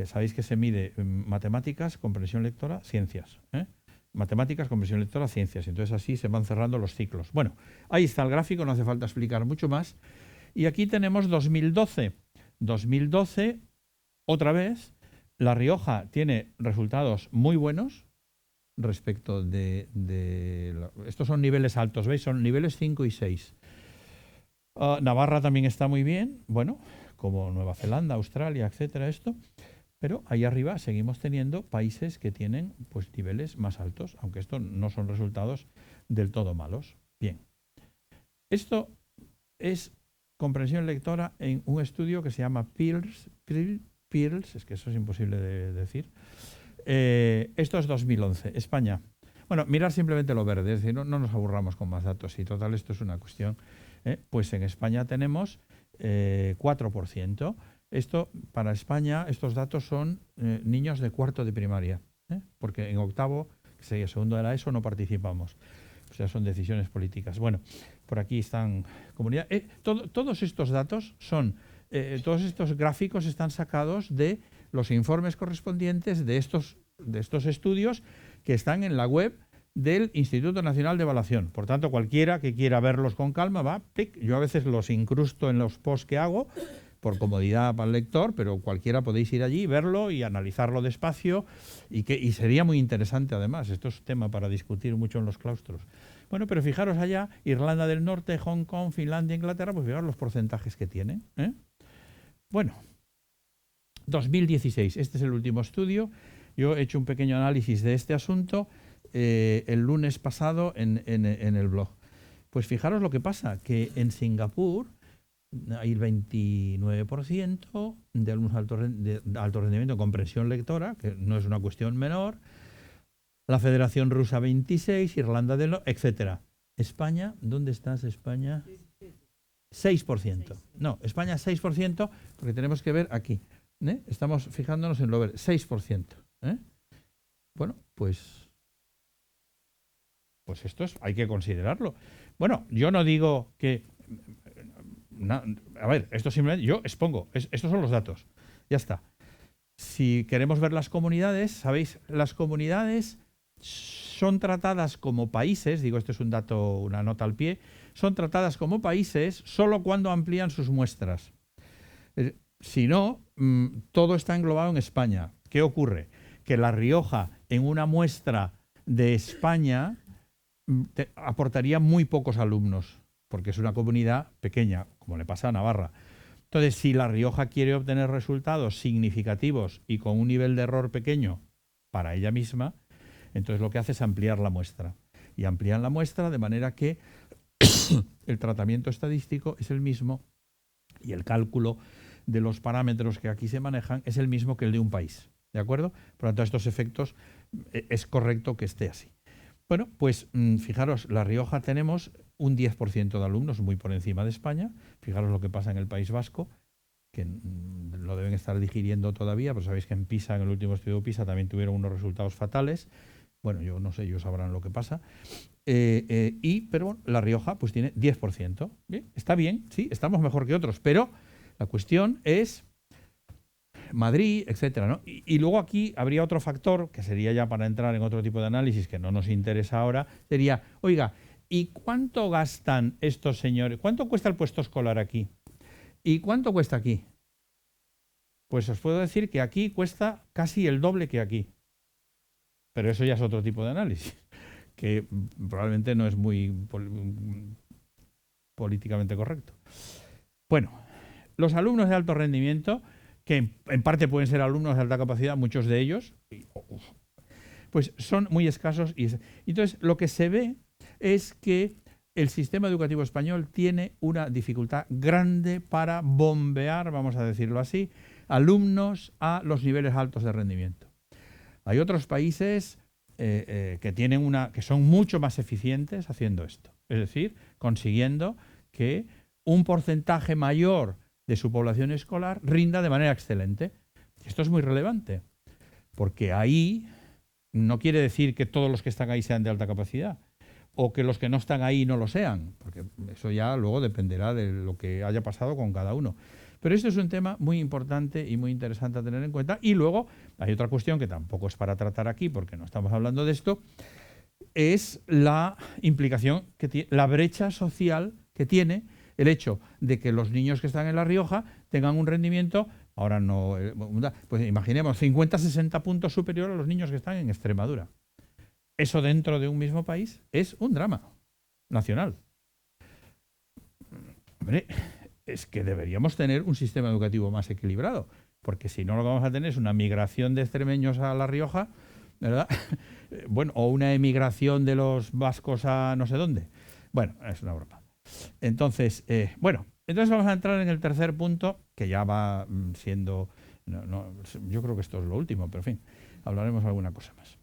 sabéis que se mide matemáticas, comprensión lectora, ciencias. Matemáticas, comprensión lectora, ciencias. Entonces así se van cerrando los ciclos. Bueno, ahí está el gráfico, no hace falta explicar mucho más. Y aquí tenemos 2012. 2012, otra vez, La Rioja tiene resultados muy buenos respecto estos son niveles altos, ¿veis? Son niveles 5 y 6. Navarra también está muy bien, bueno, como Nueva Zelanda, Australia, etcétera, esto. Pero ahí arriba seguimos teniendo países que tienen pues niveles más altos, aunque estos no son resultados del todo malos. Bien. Esto es comprensión lectora en un estudio que se llama Pearls, es que eso es imposible de decir. Esto es 2011, España. Bueno, mirar simplemente lo verde, es decir, no nos aburramos con más datos. Y total, esto es una cuestión. Pues en España tenemos 4%. Esto, para España, estos datos son niños de cuarto de primaria, porque en octavo, que sería segundo de la ESO, no participamos. O sea, son decisiones políticas. Bueno, por aquí están comunidades. Todos estos datos son, todos estos gráficos están sacados de los informes correspondientes de estos estudios que están en la web del Instituto Nacional de Evaluación. Por tanto, cualquiera que quiera verlos con calma va, ¡pic! Yo a veces los incrusto en los posts que hago por comodidad para el lector, pero cualquiera podéis ir allí, verlo y analizarlo despacio y sería muy interesante además. Esto es tema para discutir mucho en los claustros. Bueno, pero fijaros allá, Irlanda del Norte, Hong Kong, Finlandia, Inglaterra, pues fijaros los porcentajes que tienen. Bueno, 2016, este es el último estudio. Yo he hecho un pequeño análisis de este asunto el lunes pasado en el blog. Pues fijaros lo que pasa, que en Singapur hay el 29% de alumnos de alto rendimiento en comprensión lectora, que no es una cuestión menor. La Federación Rusa 26, Irlanda del Norte, etcétera. España, ¿dónde estás, España? 6%. No, España 6%, porque tenemos que ver aquí. Estamos fijándonos en lo verde, 6%. Bueno, pues esto hay que considerarlo. Bueno, yo no digo que... a ver, esto simplemente yo expongo. Estos son los datos. Ya está. Si queremos ver las comunidades, ¿sabéis? Las comunidades son tratadas como países, digo, esto es un dato, una nota al pie, son tratadas como países solo cuando amplían sus muestras. Si no, todo está englobado en España. ¿Qué ocurre? Que La Rioja, en una muestra de España, aportaría muy pocos alumnos, porque es una comunidad pequeña, como le pasa a Navarra. Entonces, si La Rioja quiere obtener resultados significativos y con un nivel de error pequeño para ella misma, entonces lo que hace es ampliar la muestra. Y amplían la muestra de manera que el tratamiento estadístico es el mismo y el cálculo de los parámetros que aquí se manejan es el mismo que el de un país. ¿De acuerdo? Por lo tanto, estos efectos es correcto que esté así. Bueno, pues fijaros, La Rioja tenemos un 10% de alumnos, muy por encima de España. Fijaros lo que pasa en el País Vasco, que lo deben estar digiriendo todavía, pero sabéis que en PISA, en el último estudio de PISA, también tuvieron unos resultados fatales. Bueno, yo no sé, ellos sabrán lo que pasa. Pero bueno, La Rioja pues tiene 10%. Bien, está bien, sí, estamos mejor que otros, pero la cuestión es Madrid, etcétera, ¿no? Y luego aquí habría otro factor, que sería ya para entrar en otro tipo de análisis que no nos interesa ahora, sería, oiga, ¿y cuánto gastan estos señores? ¿Cuánto cuesta el puesto escolar aquí? ¿Y cuánto cuesta aquí? Pues os puedo decir que aquí cuesta casi el doble que aquí. Pero eso ya es otro tipo de análisis, que probablemente no es muy políticamente correcto. Bueno, los alumnos de alto rendimiento, que en parte pueden ser alumnos de alta capacidad, muchos de ellos, pues son muy escasos. Entonces, lo que se ve es que el sistema educativo español tiene una dificultad grande para bombear, vamos a decirlo así, alumnos a los niveles altos de rendimiento. Hay otros países que son mucho más eficientes haciendo esto, es decir, consiguiendo que un porcentaje mayor de su población escolar rinda de manera excelente. Esto es muy relevante, porque ahí no quiere decir que todos los que están ahí sean de alta capacidad, o que los que no están ahí no lo sean, porque eso ya luego dependerá de lo que haya pasado con cada uno. Pero esto es un tema muy importante y muy interesante a tener en cuenta. Y luego hay otra cuestión que tampoco es para tratar aquí, porque no estamos hablando de esto, es la implicación que tiene, la brecha social que tiene el hecho de que los niños que están en La Rioja tengan un rendimiento, ahora no, pues imaginemos, 50-60 puntos superior a los niños que están en Extremadura. Eso dentro de un mismo país es un drama nacional. Hombre, es que deberíamos tener un sistema educativo más equilibrado, porque si no lo que vamos a tener es una migración de extremeños a La Rioja, ¿verdad? Bueno, o una emigración de los vascos a no sé dónde. Bueno, es una broma. Entonces, entonces vamos a entrar en el tercer punto, que ya va siendo... yo creo que esto es lo último, pero en fin, hablaremos alguna cosa más.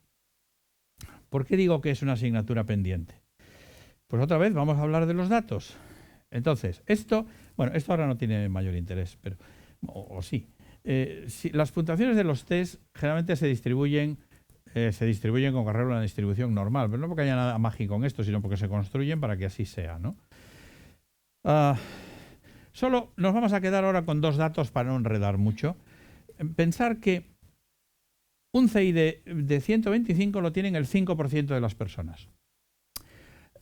¿Por qué digo que es una asignatura pendiente? Pues otra vez vamos a hablar de los datos. Entonces, esto ahora no tiene mayor interés, pero o sí. Las puntuaciones de los test generalmente se distribuyen con carrera una distribución normal, pero no porque haya nada mágico en esto, sino porque se construyen para que así sea, ¿no? Solo nos vamos a quedar ahora con dos datos para no enredar mucho. Pensar que un CI de 125 lo tienen el 5% de las personas.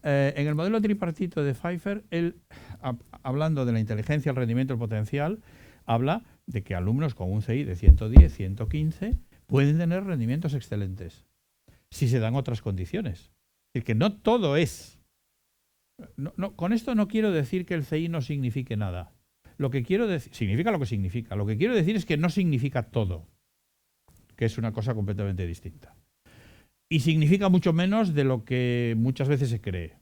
En el modelo tripartito de Pfeiffer, él, hablando de la inteligencia, el rendimiento, el potencial, habla de que alumnos con un CI de 110, 115 pueden tener rendimientos excelentes si se dan otras condiciones. Es decir, que no todo es. Con esto no quiero decir que el CI no signifique nada. Lo que quiero decir, significa lo que significa. Lo que quiero decir es que no significa todo, que es una cosa completamente distinta. Y significa mucho menos de lo que muchas veces se cree.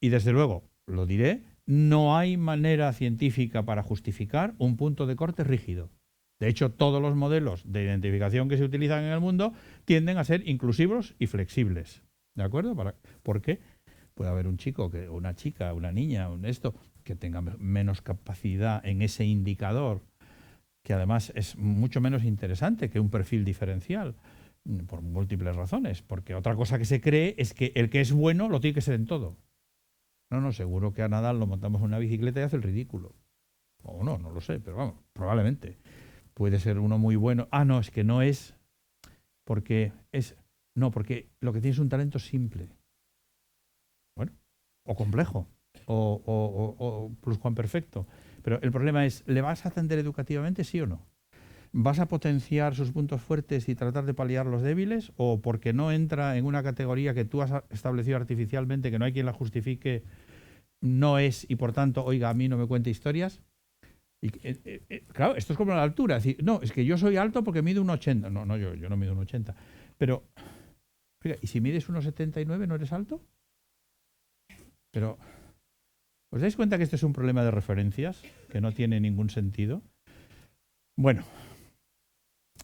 Y desde luego, lo diré, no hay manera científica para justificar un punto de corte rígido. De hecho, todos los modelos de identificación que se utilizan en el mundo tienden a ser inclusivos y flexibles. ¿De acuerdo? ¿Por qué? Puede haber un chico, una chica, una niña, que tenga menos capacidad en ese indicador, que además es mucho menos interesante que un perfil diferencial, por múltiples razones. Porque otra cosa que se cree es que el que es bueno lo tiene que ser en todo. No, seguro que a Nadal lo montamos en una bicicleta y hace el ridículo. O no lo sé, pero vamos, probablemente. Puede ser uno muy bueno. No, es que no es porque porque lo que tiene es un talento simple. Bueno, o complejo, o pluscuamperfecto. Pero el problema es, ¿le vas a atender educativamente, sí o no? ¿Vas a potenciar sus puntos fuertes y tratar de paliar los débiles? ¿O porque no entra en una categoría que tú has establecido artificialmente, que no hay quien la justifique, no es, y por tanto, oiga, a mí no me cuente historias? Y, claro, esto es como la altura. Es decir, no, es que yo soy alto porque mido 1,80. No, yo no mido 1,80. Pero, oiga, ¿y si mides 1,79 no eres alto? Pero, ¿os dais cuenta que este es un problema de referencias que no tiene ningún sentido? Bueno,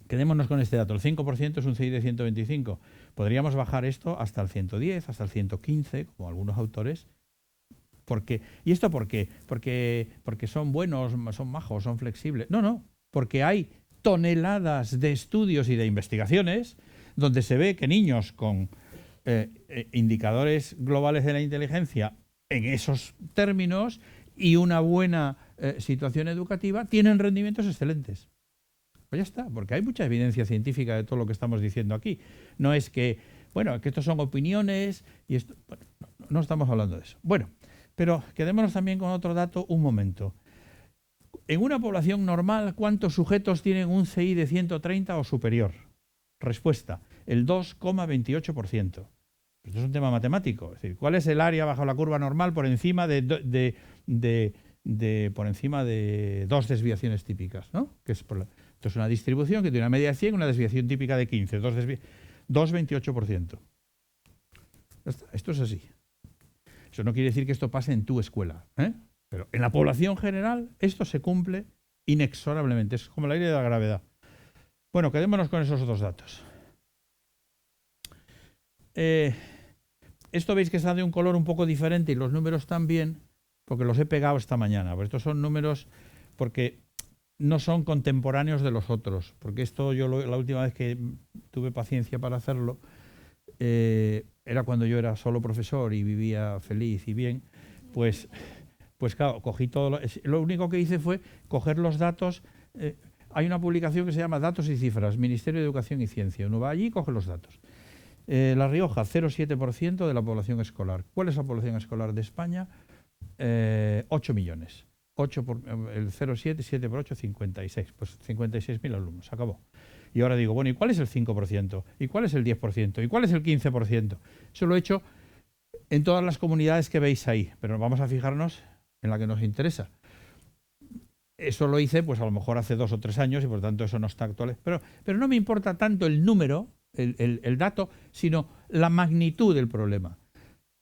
quedémonos con este dato. El 5% es un CI de 125. Podríamos bajar esto hasta el 110, hasta el 115, como algunos autores. ¿Y esto por qué? Porque son buenos, son majos, son flexibles. No, porque hay toneladas de estudios y de investigaciones donde se ve que niños con indicadores globales de la inteligencia en esos términos y una buena situación educativa tienen rendimientos excelentes. Pues ya está, porque hay mucha evidencia científica de todo lo que estamos diciendo aquí. No es que, que estos son opiniones y esto. Bueno, no estamos hablando de eso. Bueno, pero quedémonos también con otro dato un momento. En una población normal, ¿cuántos sujetos tienen un CI de 130 o superior? Respuesta, el 2,28%. Esto es un tema matemático. Es decir, ¿cuál es el área bajo la curva normal por encima de dos desviaciones típicas, ¿no? Esto es una distribución que tiene una media de 100, una desviación típica de 15, 2,28%. Esto es así. Eso no quiere decir que esto pase en tu escuela, pero en la población general esto se cumple inexorablemente. Es como la ley de la gravedad. Bueno, quedémonos con esos otros datos. Esto veis que está de un color un poco diferente y los números también, porque los he pegado esta mañana. Pues estos son números porque no son contemporáneos de los otros, porque esto la última vez que tuve paciencia para hacerlo era cuando yo era solo profesor y vivía feliz y bien, pues claro, cogí todo. Lo único que hice fue coger los datos. Hay una publicación que se llama Datos y Cifras, Ministerio de Educación y Ciencia. Uno va allí y coge los datos. La Rioja, 0,7% de la población escolar. ¿Cuál es la población escolar de España? 8 millones. El 0,7, 7 por 8, 56. Pues 56.000 alumnos, se acabó. Y ahora digo, bueno, ¿y cuál es el 5%? ¿Y cuál es el 10%? ¿Y cuál es el 15%? Eso lo he hecho en todas las comunidades que veis ahí, pero vamos a fijarnos en la que nos interesa. Eso lo hice, pues a lo mejor hace 2 o 3 años y por tanto eso no está actual. Pero no me importa tanto el número, el dato, sino la magnitud del problema.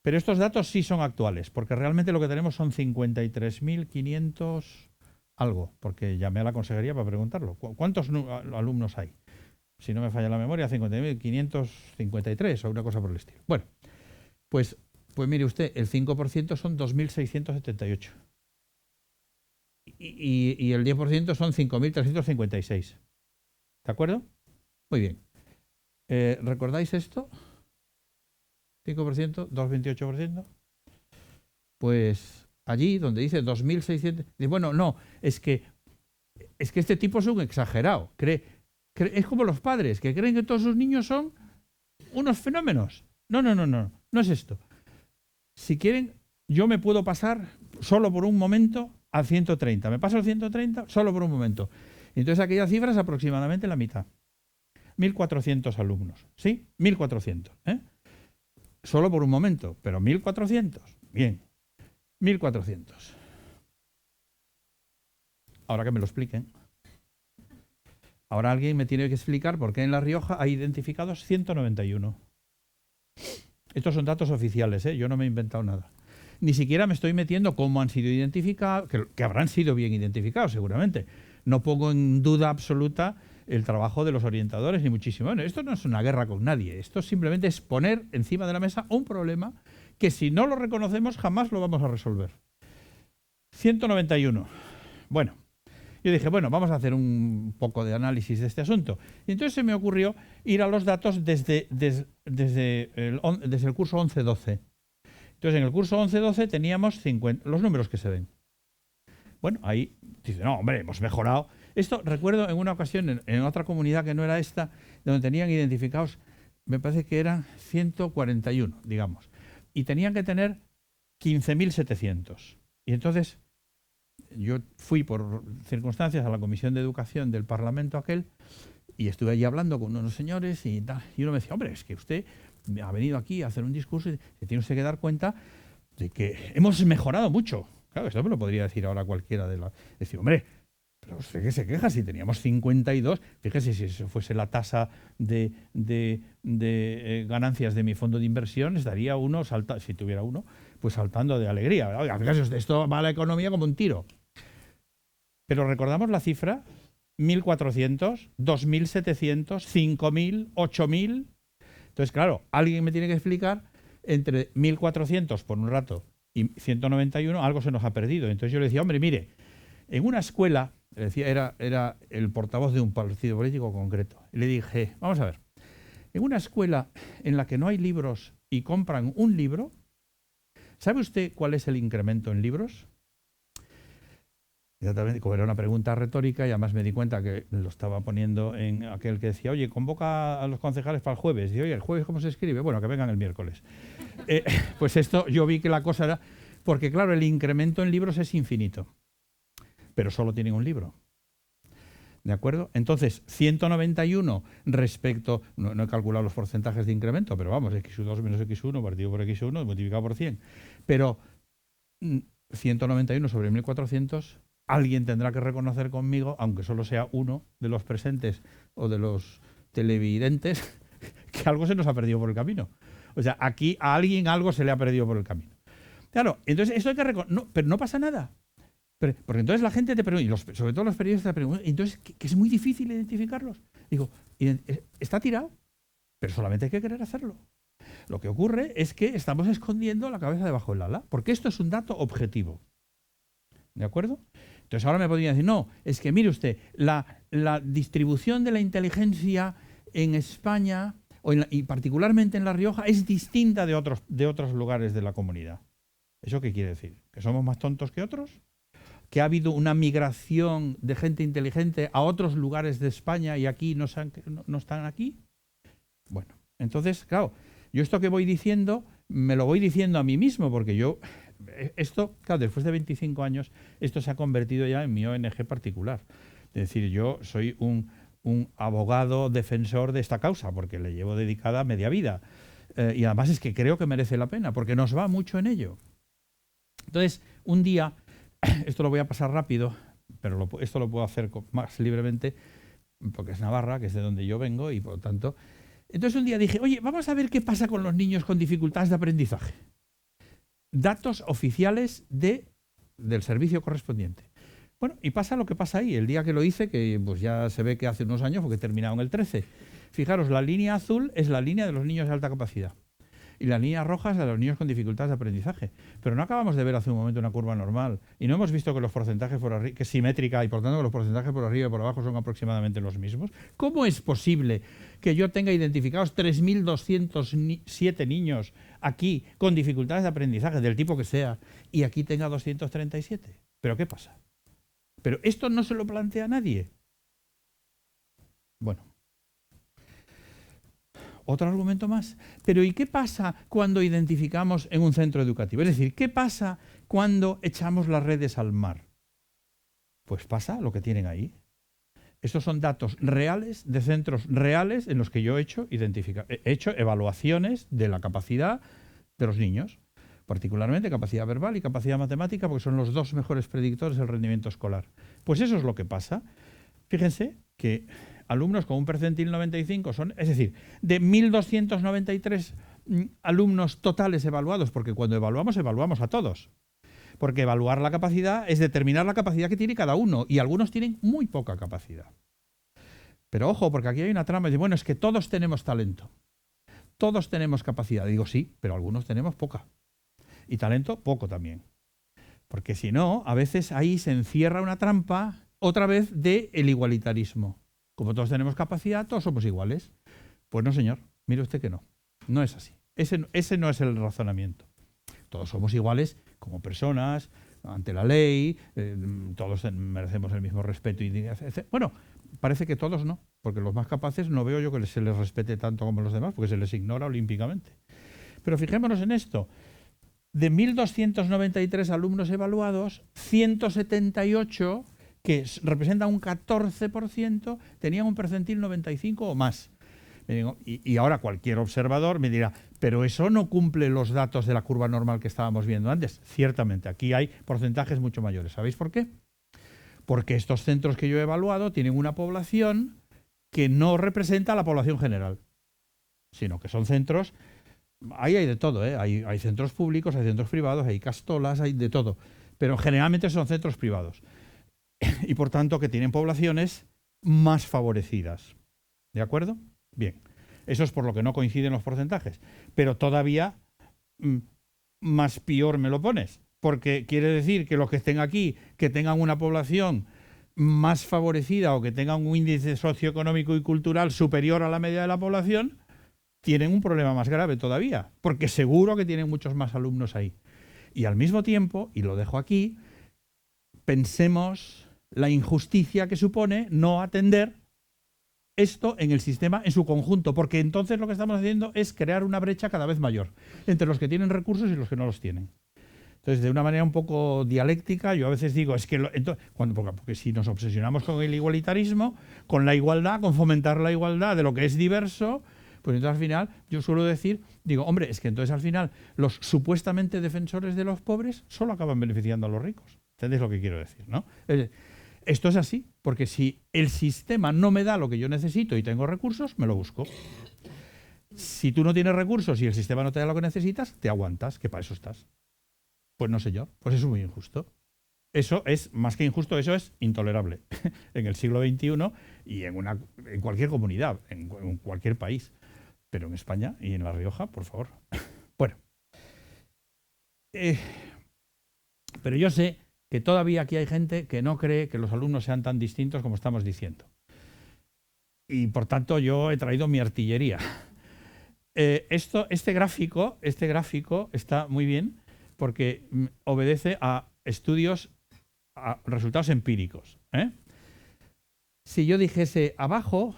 Pero estos datos sí son actuales, porque realmente lo que tenemos son 53.500 algo, porque llamé a la consejería para preguntarlo. ¿Cuántos alumnos hay? si no me falla la memoria, 50.553 o una cosa por el estilo. Bueno, pues mire usted, el 5% son 2.678. Y el 10% son 5.356. ¿De acuerdo? Muy bien. ¿Recordáis esto? 5%, 2,28%. Pues allí donde dice 2.600... Bueno, no, es que este tipo es un exagerado. Es como los padres, que creen que todos sus niños son unos fenómenos. No es esto. Si quieren, yo me puedo pasar solo por un momento al 130. Me paso al 130 solo por un momento. Entonces aquella cifra es aproximadamente la mitad. 1.400 alumnos. ¿Sí? 1.400. Solo por un momento, pero 1.400. Bien. 1.400. Ahora que me lo expliquen. Ahora alguien me tiene que explicar por qué en La Rioja hay identificados 191. Estos son datos oficiales, yo no me he inventado nada. Ni siquiera me estoy metiendo cómo han sido identificados, que habrán sido bien identificados seguramente. No pongo en duda absoluta el trabajo de los orientadores, ni muchísimo menos. Esto no es una guerra con nadie, esto simplemente es poner encima de la mesa un problema que si no lo reconocemos jamás lo vamos a resolver. 191. Bueno, yo dije, bueno, vamos a hacer un poco de análisis de este asunto. Y entonces se me ocurrió ir a los datos desde el curso 11-12. Entonces en el curso 11-12 teníamos 50, los números que se ven. Bueno, ahí dice, no, hombre, hemos mejorado. Esto recuerdo en una ocasión en otra comunidad que no era esta, donde tenían identificados, me parece que eran 141, digamos. Y tenían que tener 15.700. Y entonces yo fui por circunstancias a la Comisión de Educación del Parlamento aquel y estuve allí hablando con unos señores y tal. Y uno me decía, hombre, es que usted ha venido aquí a hacer un discurso y se tiene usted que dar cuenta de que hemos mejorado mucho. Claro, esto me lo podría decir ahora cualquiera de la... Decir, hombre, pero usted que se queja si teníamos 52. Fíjese, si eso fuese la tasa de ganancias de mi fondo de inversión, estaría uno, si tuviera uno, pues saltando de alegría. Oiga, fíjese, esto va a la economía como un tiro. Pero recordamos la cifra, 1.400, 2.700, 5.000, 8.000. Entonces, claro, alguien me tiene que explicar entre 1.400 por un rato y 191, algo se nos ha perdido. Entonces yo le decía, hombre, mire, en una escuela, le decía, era el portavoz de un partido político concreto, y le dije, vamos a ver, en una escuela en la que no hay libros y compran un libro, ¿sabe usted cuál es el incremento en libros? Como era una pregunta retórica, y además me di cuenta que lo estaba poniendo en aquel que decía, oye, convoca a los concejales para el jueves. Y oye, ¿el jueves cómo se escribe? Bueno, que vengan el miércoles. Pues esto, yo vi que la cosa era... Porque claro, el incremento en libros es infinito, pero solo tienen un libro. ¿De acuerdo? Entonces, 191 respecto... No he calculado los porcentajes de incremento, pero vamos, x2 menos x1 partido por x1 multiplicado por 100. Pero 191 sobre 1.400... Alguien tendrá que reconocer conmigo, aunque solo sea uno de los presentes o de los televidentes, que algo se nos ha perdido por el camino. O sea, aquí a alguien algo se le ha perdido por el camino. Claro, entonces esto hay que reconocer, pero no pasa nada. Porque entonces la gente te pregunta, y sobre todo los periodistas te preguntan, entonces que es muy difícil identificarlos. Digo, está tirado, pero solamente hay que querer hacerlo. Lo que ocurre es que estamos escondiendo la cabeza debajo del ala, porque esto es un dato objetivo. ¿De acuerdo? Entonces ahora me podría decir, no, es que mire usted, la distribución de la inteligencia en España, y particularmente en La Rioja, es distinta de otros lugares de la comunidad. ¿Eso qué quiere decir? ¿Que somos más tontos que otros? ¿Que ha habido una migración de gente inteligente a otros lugares de España y aquí no están aquí? Bueno, entonces, claro, yo esto que voy diciendo, me lo voy diciendo a mí mismo, porque yo... Esto, claro, después de 25 años, esto se ha convertido ya en mi ONG particular. Es decir, yo soy un abogado defensor de esta causa, porque le llevo dedicada media vida. Y además es que creo que merece la pena, porque nos va mucho en ello. Entonces, un día, esto lo voy a pasar rápido, pero esto lo puedo hacer más libremente, porque es Navarra, que es de donde yo vengo, y por lo tanto... Entonces un día dije, oye, vamos a ver qué pasa con los niños con dificultades de aprendizaje. Datos oficiales del servicio correspondiente. Bueno, y pasa lo que pasa ahí. El día que lo hice, que pues ya se ve que hace unos años, porque he terminado en el 13, Fijaros, la línea azul es la línea de los niños de alta capacidad. Y la línea roja es la de los niños con dificultades de aprendizaje. Pero no acabamos de ver hace un momento una curva normal. Y no hemos visto que los porcentajes por arriba, que es simétrica y por tanto que los porcentajes por arriba y por abajo son aproximadamente los mismos. ¿Cómo es posible que yo tenga identificados 3.207 niños aquí con dificultades de aprendizaje, del tipo que sea, y aquí tenga 237? ¿Pero qué pasa? Pero esto no se lo plantea nadie. Bueno. Otro argumento más. Pero ¿y qué pasa cuando identificamos en un centro educativo? Es decir, ¿qué pasa cuando echamos las redes al mar? Pues pasa lo que tienen ahí. Estos son datos reales de centros reales en los que yo he hecho evaluaciones de la capacidad de los niños, particularmente capacidad verbal y capacidad matemática, porque son los dos mejores predictores del rendimiento escolar. Pues eso es lo que pasa. Fíjense que alumnos con un percentil 95 son, es decir, de 1.293 alumnos totales evaluados, porque cuando evaluamos a todos. Porque evaluar la capacidad es determinar la capacidad que tiene cada uno, y algunos tienen muy poca capacidad. Pero ojo, porque aquí hay una trama de, bueno, es que todos tenemos talento, todos tenemos capacidad. Digo, sí, pero algunos tenemos poca. Y talento, poco también. Porque si no, a veces ahí se encierra una trampa, otra vez, del igualitarismo. Como todos tenemos capacidad, todos somos iguales. Pues no, señor, mire usted que no. No es así. Ese no es el razonamiento. Todos somos iguales como personas, ante la ley, todos merecemos el mismo respeto y dignidad, etc. Bueno, parece que todos no, porque los más capaces no veo yo que se les respete tanto como los demás, porque se les ignora olímpicamente. Pero fijémonos en esto. De 1.293 alumnos evaluados, 178, que representa un 14%, tenían un percentil 95 o más. Y ahora cualquier observador me dirá, pero eso no cumple los datos de la curva normal que estábamos viendo antes. Ciertamente, aquí hay porcentajes mucho mayores. ¿Sabéis por qué? Porque estos centros que yo he evaluado tienen una población que no representa a la población general, sino que son centros, ahí hay de todo, ¿eh? Hay centros públicos, hay centros privados, hay castolas, hay de todo, pero generalmente son centros privados. Y por tanto que tienen poblaciones más favorecidas. ¿De acuerdo? Bien, eso es por lo que no coinciden los porcentajes, pero todavía más peor me lo pones, porque quiere decir que los que estén aquí, que tengan una población más favorecida o que tengan un índice socioeconómico y cultural superior a la media de la población, tienen un problema más grave todavía, porque seguro que tienen muchos más alumnos ahí. Y al mismo tiempo, y lo dejo aquí, pensemos la injusticia que supone no atender esto en el sistema en su conjunto, porque entonces lo que estamos haciendo es crear una brecha cada vez mayor entre los que tienen recursos y los que no los tienen. Entonces, de una manera un poco dialéctica, yo a veces digo, es que porque si nos obsesionamos con el igualitarismo, con la igualdad, con fomentar la igualdad de lo que es diverso, pues entonces al final yo suelo decir, digo, hombre, es que entonces al final los supuestamente defensores de los pobres solo acaban beneficiando a los ricos. ¿Entendéis lo que quiero decir, no? Esto es así, porque si el sistema no me da lo que yo necesito y tengo recursos, me lo busco. Si tú no tienes recursos y el sistema no te da lo que necesitas, te aguantas, que para eso estás. Pues no sé yo, pues eso es muy injusto. Eso es, más que injusto, eso es intolerable en el siglo XXI y en cualquier comunidad, en cualquier país. Pero en España y en La Rioja, por favor. Bueno. Pero yo sé que todavía aquí hay gente que no cree que los alumnos sean tan distintos como estamos diciendo. Y por tanto yo he traído mi artillería. Este gráfico está muy bien porque obedece a estudios, a resultados empíricos. Si yo dijese abajo,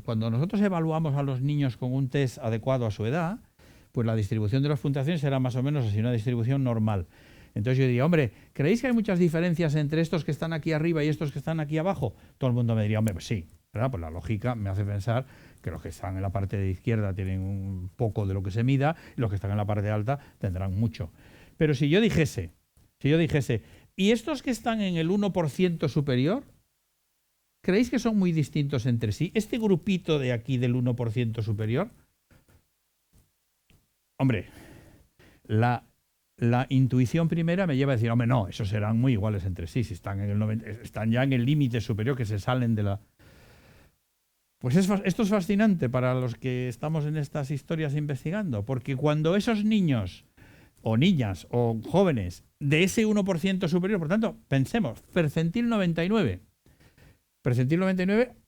cuando nosotros evaluamos a los niños con un test adecuado a su edad, pues la distribución de las puntuaciones será más o menos así, una distribución normal. Entonces yo diría, hombre, ¿creéis que hay muchas diferencias entre estos que están aquí arriba y estos que están aquí abajo? Todo el mundo me diría, hombre, pues sí, ¿verdad? Pues la lógica me hace pensar que los que están en la parte de izquierda tienen un poco de lo que se mida y los que están en la parte alta tendrán mucho. Pero si yo dijese, ¿y estos que están en el 1% superior? ¿Creéis que son muy distintos entre sí? Este grupito de aquí del 1% superior, hombre, la intuición primera me lleva a decir, hombre, no, esos serán muy iguales entre sí, si están en el 90, están ya en el límite superior que se salen de la... Pues esto es fascinante para los que estamos en estas historias investigando, porque cuando esos niños o niñas o jóvenes de ese 1% superior, por tanto, pensemos, percentil 99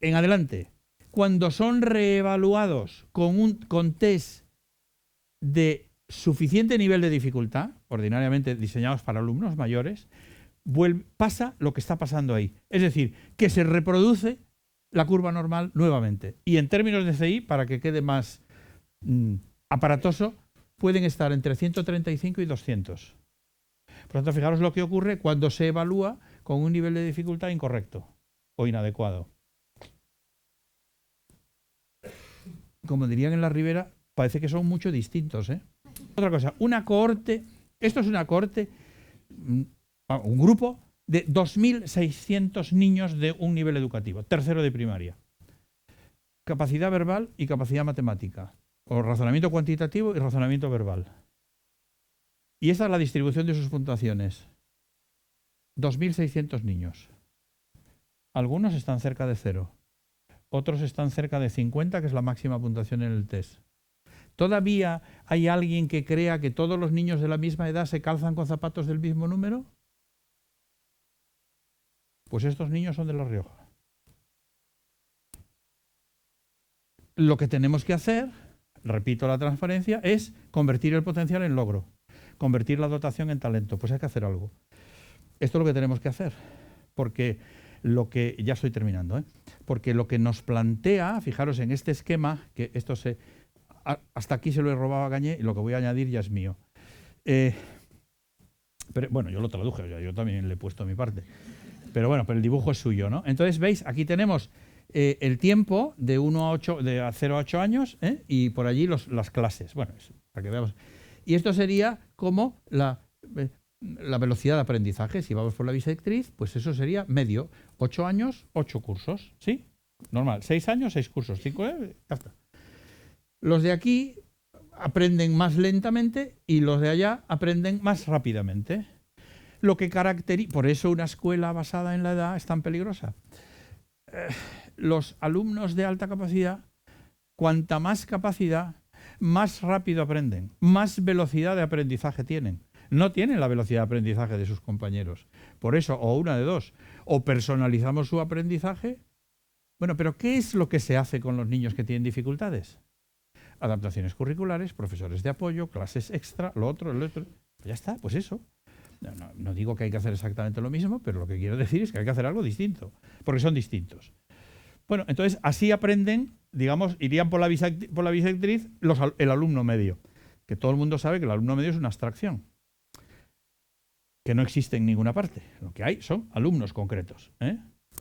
en adelante, cuando son reevaluados con test de suficiente nivel de dificultad, ordinariamente diseñados para alumnos mayores, pasa lo que está pasando ahí. Es decir, que se reproduce la curva normal nuevamente. Y en términos de CI, para que quede más aparatoso, pueden estar entre 135 y 200. Por lo tanto, fijaros lo que ocurre cuando se evalúa con un nivel de dificultad incorrecto o inadecuado. Como dirían en la Ribera, parece que son mucho distintos, ¿eh? Otra cosa, una cohorte, esto es una cohorte, un grupo de 2.600 niños de un nivel educativo, tercero de primaria. Capacidad verbal y capacidad matemática, o razonamiento cuantitativo y razonamiento verbal. Y esta es la distribución de sus puntuaciones. 2.600 niños. Algunos están cerca de 0. Otros están cerca de 50, que es la máxima puntuación en el test. ¿Todavía hay alguien que crea que todos los niños de la misma edad se calzan con zapatos del mismo número? Pues estos niños son de La Rioja. Lo que tenemos que hacer, repito la transparencia, es convertir el potencial en logro, convertir la dotación en talento. Pues hay que hacer algo. Esto es lo que tenemos que hacer, porque ya estoy terminando, ¿eh? Porque lo que nos plantea, fijaros en este esquema, que esto hasta aquí se lo he robado a Gañé y lo que voy a añadir ya es mío. Pero, bueno, yo lo traduje, yo también le he puesto mi parte. Pero bueno, pero el dibujo es suyo, ¿no? Entonces, veis, aquí tenemos el tiempo de 0 a 8 años, ¿eh? Y por allí las clases. Bueno, para que veamos. Y esto sería como la velocidad de aprendizaje. Si vamos por la bisectriz, pues eso sería medio. 8 años, 8 cursos, ¿sí? Normal. 6 años, 6 cursos. 5, ya está. Los de aquí aprenden más lentamente y los de allá aprenden más rápidamente. Lo que caracteriza, por eso una escuela basada en la edad es tan peligrosa. Los alumnos de alta capacidad, cuanta más capacidad, más rápido aprenden, más velocidad de aprendizaje tienen. No tienen la velocidad de aprendizaje de sus compañeros. Por eso, o una de dos, o personalizamos su aprendizaje. Bueno, pero ¿qué es lo que se hace con los niños que tienen dificultades? Adaptaciones curriculares, profesores de apoyo, clases extra, lo otro. Pues ya está, pues eso. No digo que hay que hacer exactamente lo mismo, pero lo que quiero decir es que hay que hacer algo distinto, porque son distintos. Bueno, entonces así aprenden, digamos, irían por la bisectriz el alumno medio, que todo el mundo sabe que el alumno medio es una abstracción, que no existe en ninguna parte. Lo que hay son alumnos concretos, ¿eh?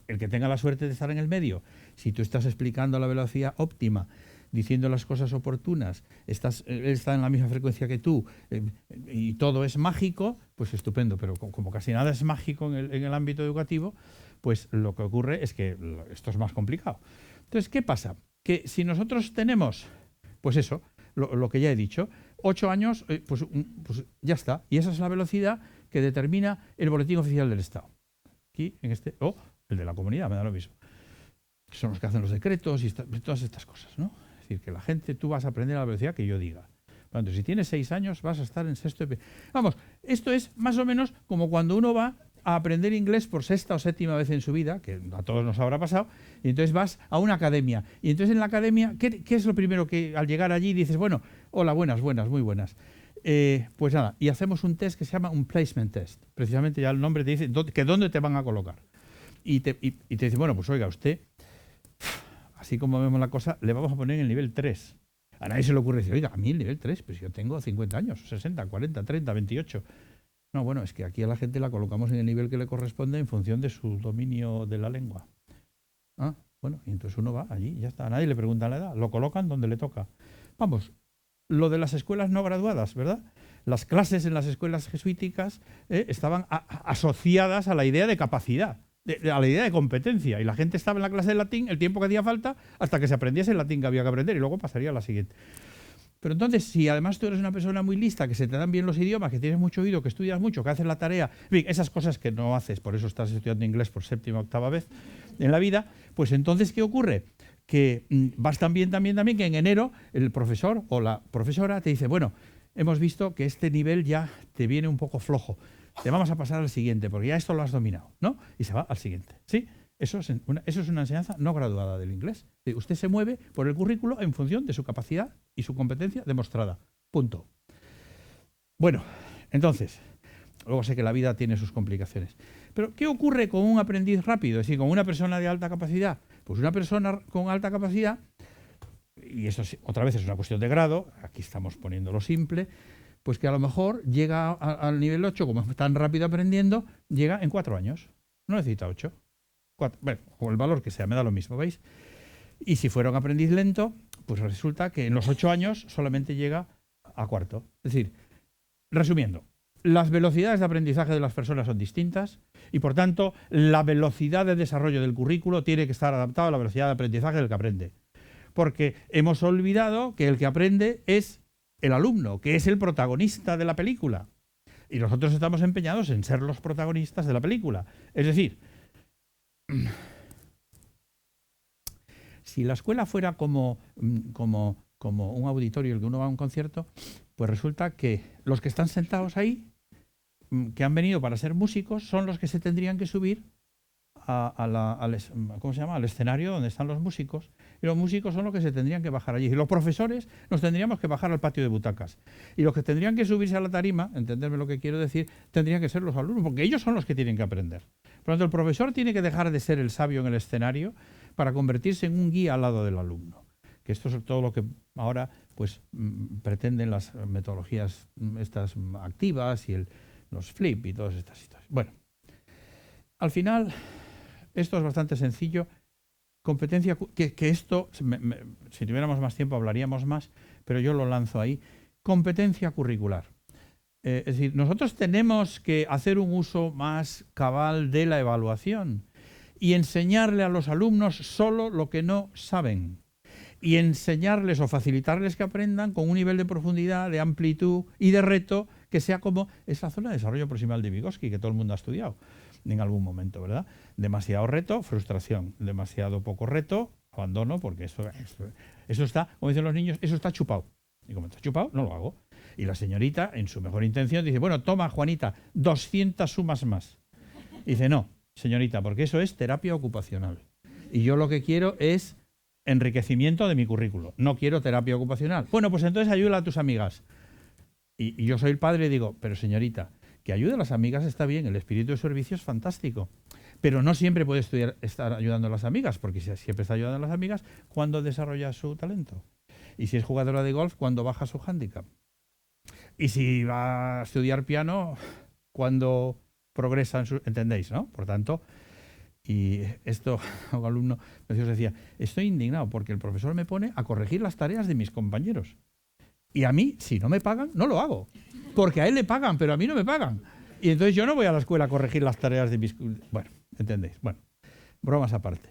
El que tenga la suerte de estar en el medio, si tú estás explicando a la velocidad óptima, diciendo las cosas oportunas, él está en la misma frecuencia que tú y todo es mágico, pues estupendo. Pero como casi nada es mágico en el ámbito educativo, pues lo que ocurre es que esto es más complicado. Entonces, ¿qué pasa? Que si nosotros tenemos, pues eso, lo que ya he dicho, 8 años, pues ya está. Y esa es la velocidad que determina el Boletín Oficial del Estado. Aquí, en este, o el de la comunidad, me da lo mismo. Son los que hacen los decretos y todas estas cosas, ¿no? Es decir, que la gente, tú vas a aprender a la velocidad que yo diga. Cuando si tienes 6 años vas a estar en sexto. Vamos, esto es más o menos como cuando uno va a aprender inglés por 6ª o 7ª vez en su vida, que a todos nos habrá pasado, y entonces vas a una academia. Y entonces en la academia, ¿qué es lo primero que al llegar allí dices? Bueno, hola, buenas, muy buenas. Pues nada, y hacemos un test que se llama un placement test. Precisamente ya el nombre te dice que dónde te van a colocar. Y te dice, bueno, pues oiga, usted, así como vemos la cosa, le vamos a poner en el nivel 3. A nadie se le ocurre decir, oiga, a mí el nivel 3, pues yo tengo 50 años, 60, 40, 30, 28. No, bueno, es que aquí a la gente la colocamos en el nivel que le corresponde en función de su dominio de la lengua. Ah, bueno, y entonces uno va allí y ya está. A nadie le pregunta la edad, lo colocan donde le toca. Vamos, lo de las escuelas no graduadas, ¿verdad? Las clases en las escuelas jesuíticas estaban asociadas a la idea de capacidad, a la idea de competencia. Y la gente estaba en la clase de latín el tiempo que hacía falta hasta que se aprendiese el latín que había que aprender y luego pasaría a la siguiente. Pero entonces, si además tú eres una persona muy lista, que se te dan bien los idiomas, que tienes mucho oído, que estudias mucho, que haces la tarea, bien, esas cosas que no haces, por eso estás estudiando inglés por 7ª o 8ª vez en la vida, pues entonces, ¿qué ocurre? que vas tan bien que en enero el profesor o la profesora te dice, bueno, hemos visto que este nivel ya te viene un poco flojo, te vamos a pasar al siguiente, porque ya esto lo has dominado, ¿no? Y se va al siguiente, ¿sí? Eso es una enseñanza no graduada del inglés. Usted se mueve por el currículo en función de su capacidad y su competencia demostrada. Punto. Bueno, entonces, luego sé que la vida tiene sus complicaciones. Pero, ¿qué ocurre con un aprendiz rápido? Es decir, con una persona de alta capacidad. Pues una persona con alta capacidad, y eso otra vez es una cuestión de grado, aquí estamos poniéndolo simple, pues que a lo mejor llega al nivel 8, como es tan rápido aprendiendo, llega en 4 años. No necesita 8. 4, bueno, o el valor que sea, me da lo mismo, ¿veis? Y si fuera un aprendiz lento, pues resulta que en los 8 años solamente llega a cuarto. Es decir, resumiendo, las velocidades de aprendizaje de las personas son distintas y, por tanto, la velocidad de desarrollo del currículo tiene que estar adaptada a la velocidad de aprendizaje del que aprende. Porque hemos olvidado que el que aprende es el alumno, que es el protagonista de la película. Y nosotros estamos empeñados en ser los protagonistas de la película. Es decir, si la escuela fuera como un auditorio en el que uno va a un concierto, pues resulta que los que están sentados ahí, que han venido para ser músicos, son los que se tendrían que subir al escenario donde están los músicos, y los músicos son los que se tendrían que bajar allí. Y los profesores nos tendríamos que bajar al patio de butacas. Y los que tendrían que subirse a la tarima, entenderme lo que quiero decir, tendrían que ser los alumnos, porque ellos son los que tienen que aprender. Por lo tanto, el profesor tiene que dejar de ser el sabio en el escenario para convertirse en un guía al lado del alumno. Que esto es todo lo que ahora pues pretenden las metodologías estas activas y los flip y todas estas historias. Bueno, al final esto es bastante sencillo. Competencia, que esto, si tuviéramos más tiempo hablaríamos más, pero yo lo lanzo ahí. Competencia curricular. Es decir, nosotros tenemos que hacer un uso más cabal de la evaluación y enseñarle a los alumnos solo lo que no saben. Y enseñarles o facilitarles que aprendan con un nivel de profundidad, de amplitud y de reto que sea como esa zona de desarrollo proximal de Vygotsky, que todo el mundo ha estudiado en algún momento, ¿verdad? Demasiado reto, frustración. Demasiado poco reto, abandono, porque eso está, como dicen los niños, eso está chupado. Y como está chupado, no lo hago. Y la señorita, en su mejor intención, dice, bueno, toma, Juanita, 200 sumas más. Y dice, no, señorita, porque eso es terapia ocupacional. Y yo lo que quiero es enriquecimiento de mi currículo. No quiero terapia ocupacional. Bueno, pues entonces ayuda a tus amigas. Y yo soy el padre y digo, pero señorita, que ayude a las amigas está bien, el espíritu de servicio es fantástico. Pero no siempre puede estar ayudando a las amigas, porque si siempre está ayudando a las amigas, ¿cuándo desarrolla su talento? Y si es jugadora de golf, ¿cuándo baja su hándicap? Y si va a estudiar piano, ¿cuándo progresa en su... ¿Entendéis, no? Por tanto, y esto, un alumno decía, estoy indignado porque el profesor me pone a corregir las tareas de mis compañeros. Y a mí, si no me pagan, no lo hago. Porque a él le pagan, pero a mí no me pagan. Y entonces yo no voy a la escuela a corregir las tareas de mis... Bueno, ¿entendéis? Bueno, bromas aparte.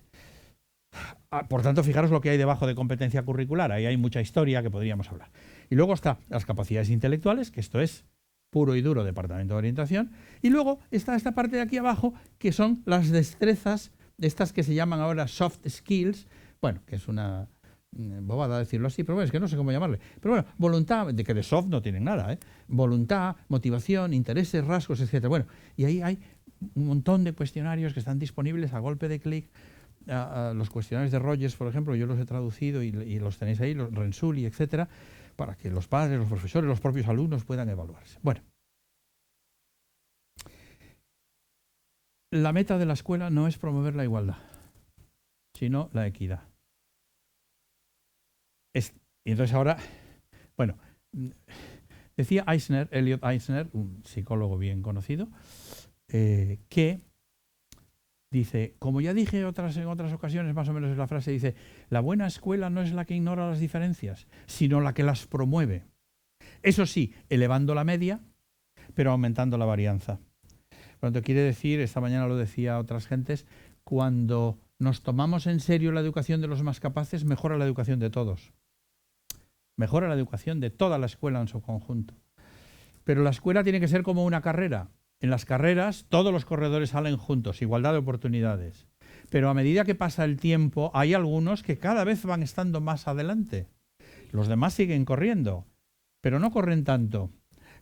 Por tanto, fijaros lo que hay debajo de competencia curricular. Ahí hay mucha historia que podríamos hablar. Y luego está las capacidades intelectuales, que esto es puro y duro departamento de orientación. Y luego está esta parte de aquí abajo, que son las destrezas, estas que se llaman ahora soft skills. Bueno, que es una bobada decirlo así, pero bueno, es que no sé cómo llamarle. Pero bueno, voluntad, de que de soft no tienen nada, ¿eh? Voluntad, motivación, intereses, rasgos, etc. Bueno, y ahí hay un montón de cuestionarios que están disponibles a golpe de clic. Los cuestionarios de Rogers, por ejemplo, yo los he traducido y los tenéis ahí, los Rensuli, etcétera, para que los padres, los profesores, los propios alumnos puedan evaluarse. Bueno, la meta de la escuela no es promover la igualdad, sino la equidad. Y entonces ahora, bueno, decía Elliot Eisner, un psicólogo bien conocido, que dice, como ya dije en otras ocasiones, más o menos es la frase, dice, la buena escuela no es la que ignora las diferencias, sino la que las promueve. Eso sí, elevando la media, pero aumentando la varianza. Por lo tanto, quiere decir, esta mañana lo decía otras gentes, cuando nos tomamos en serio la educación de los más capaces, mejora la educación de todos. Mejora la educación de toda la escuela en su conjunto. Pero la escuela tiene que ser como una carrera. En las carreras todos los corredores salen juntos, igualdad de oportunidades. Pero a medida que pasa el tiempo, hay algunos que cada vez van estando más adelante. Los demás siguen corriendo, pero no corren tanto.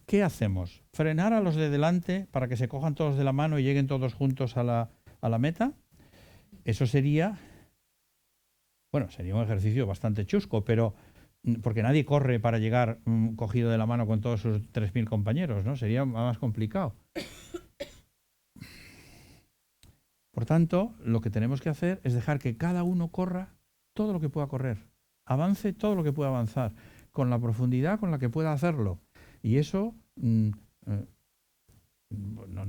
¿Qué hacemos? ¿Frenar a los de delante para que se cojan todos de la mano y lleguen todos juntos a la meta? Eso sería, bueno, sería un ejercicio bastante chusco, pero porque nadie corre para llegar cogido de la mano con todos sus 3.000 compañeros, ¿no? Sería más complicado. Por tanto, lo que tenemos que hacer es dejar que cada uno corra todo lo que pueda correr, avance todo lo que pueda avanzar, con la profundidad con la que pueda hacerlo. Y eso, no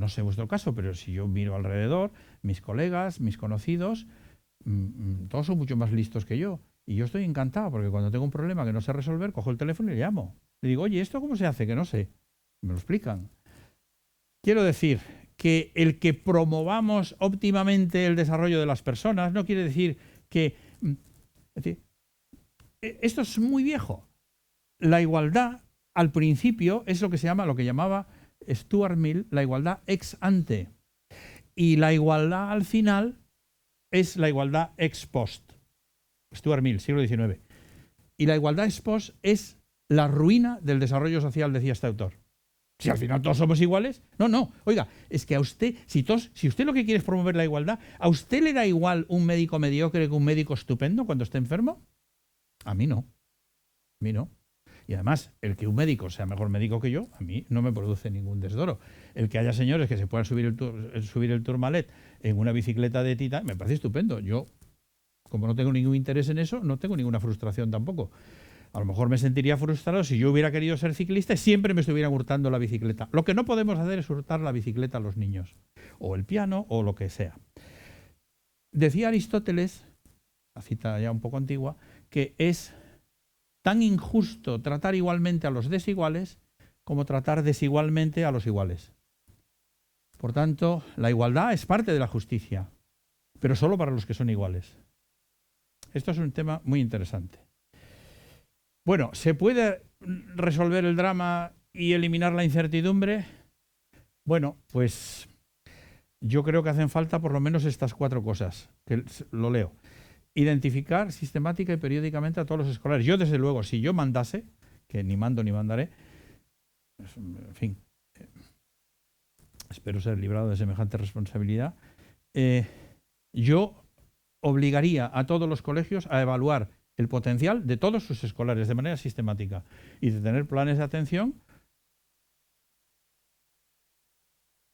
sé vuestro caso, pero si yo miro alrededor, mis colegas, mis conocidos, todos son mucho más listos que yo. Y yo estoy encantado, porque cuando tengo un problema que no sé resolver, cojo el teléfono y le llamo. Le digo, oye, ¿esto cómo se hace? Que no sé. Me lo explican. Quiero decir que el que promovamos óptimamente el desarrollo de las personas no quiere decir que... Es decir, esto es muy viejo. La igualdad, al principio, es lo que se llama, lo que llamaba Stuart Mill, la igualdad ex ante. Y la igualdad al final es la igualdad ex post. Stuart Mill, siglo XIX. Y la igualdad ex post es la ruina del desarrollo social, decía este autor. Si al final todos somos iguales. No. Oiga, es que a usted, si usted lo que quiere es promover la igualdad, ¿a usted le da igual un médico mediocre que un médico estupendo cuando esté enfermo? A mí no. A mí no. Y además, el que un médico sea mejor médico que yo, a mí no me produce ningún desdoro. El que haya señores que se puedan subir el Tourmalet en una bicicleta de titanio, me parece estupendo. Yo, como no tengo ningún interés en eso, no tengo ninguna frustración tampoco. A lo mejor me sentiría frustrado si yo hubiera querido ser ciclista y siempre me estuvieran hurtando la bicicleta. Lo que no podemos hacer es hurtar la bicicleta a los niños, o el piano, o lo que sea. Decía Aristóteles, la cita ya un poco antigua, que es tan injusto tratar igualmente a los desiguales como tratar desigualmente a los iguales. Por tanto, la igualdad es parte de la justicia, pero solo para los que son iguales. Esto es un tema muy interesante. Bueno, ¿se puede resolver el drama y eliminar la incertidumbre? Bueno, pues yo creo que hacen falta por lo menos estas 4 cosas, que lo leo. Identificar sistemática y periódicamente a todos los escolares. Yo, desde luego, si yo mandase, que ni mando ni mandaré, en fin, espero ser librado de semejante responsabilidad, yo obligaría a todos los colegios a evaluar el potencial de todos sus escolares de manera sistemática y de tener planes de atención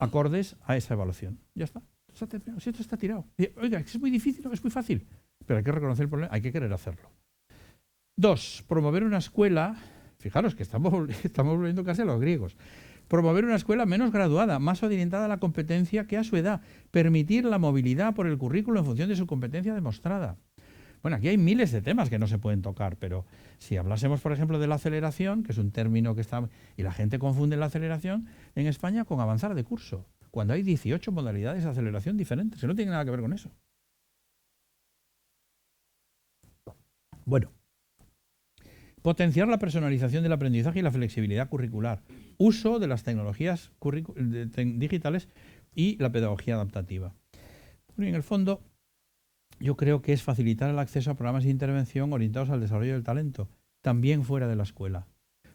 acordes a esa evaluación. Ya está. Si esto está tirado. Oiga, es muy difícil, no, es muy fácil, pero hay que reconocer el problema, hay que querer hacerlo. 2. Promover una escuela, fijaros que estamos volviendo casi a los griegos, promover una escuela menos graduada, más orientada a la competencia que a su edad, permitir la movilidad por el currículo en función de su competencia demostrada. Bueno, aquí hay miles de temas que no se pueden tocar, pero si hablásemos, por ejemplo, de la aceleración, que es un término que está... y la gente confunde la aceleración en España con avanzar de curso, cuando hay 18 modalidades de aceleración diferentes, que no tienen nada que ver con eso. Bueno, potenciar la personalización del aprendizaje y la flexibilidad curricular, uso de las tecnologías digitales y la pedagogía adaptativa. Bueno, y en el fondo, yo creo que es facilitar el acceso a programas de intervención orientados al desarrollo del talento, también fuera de la escuela.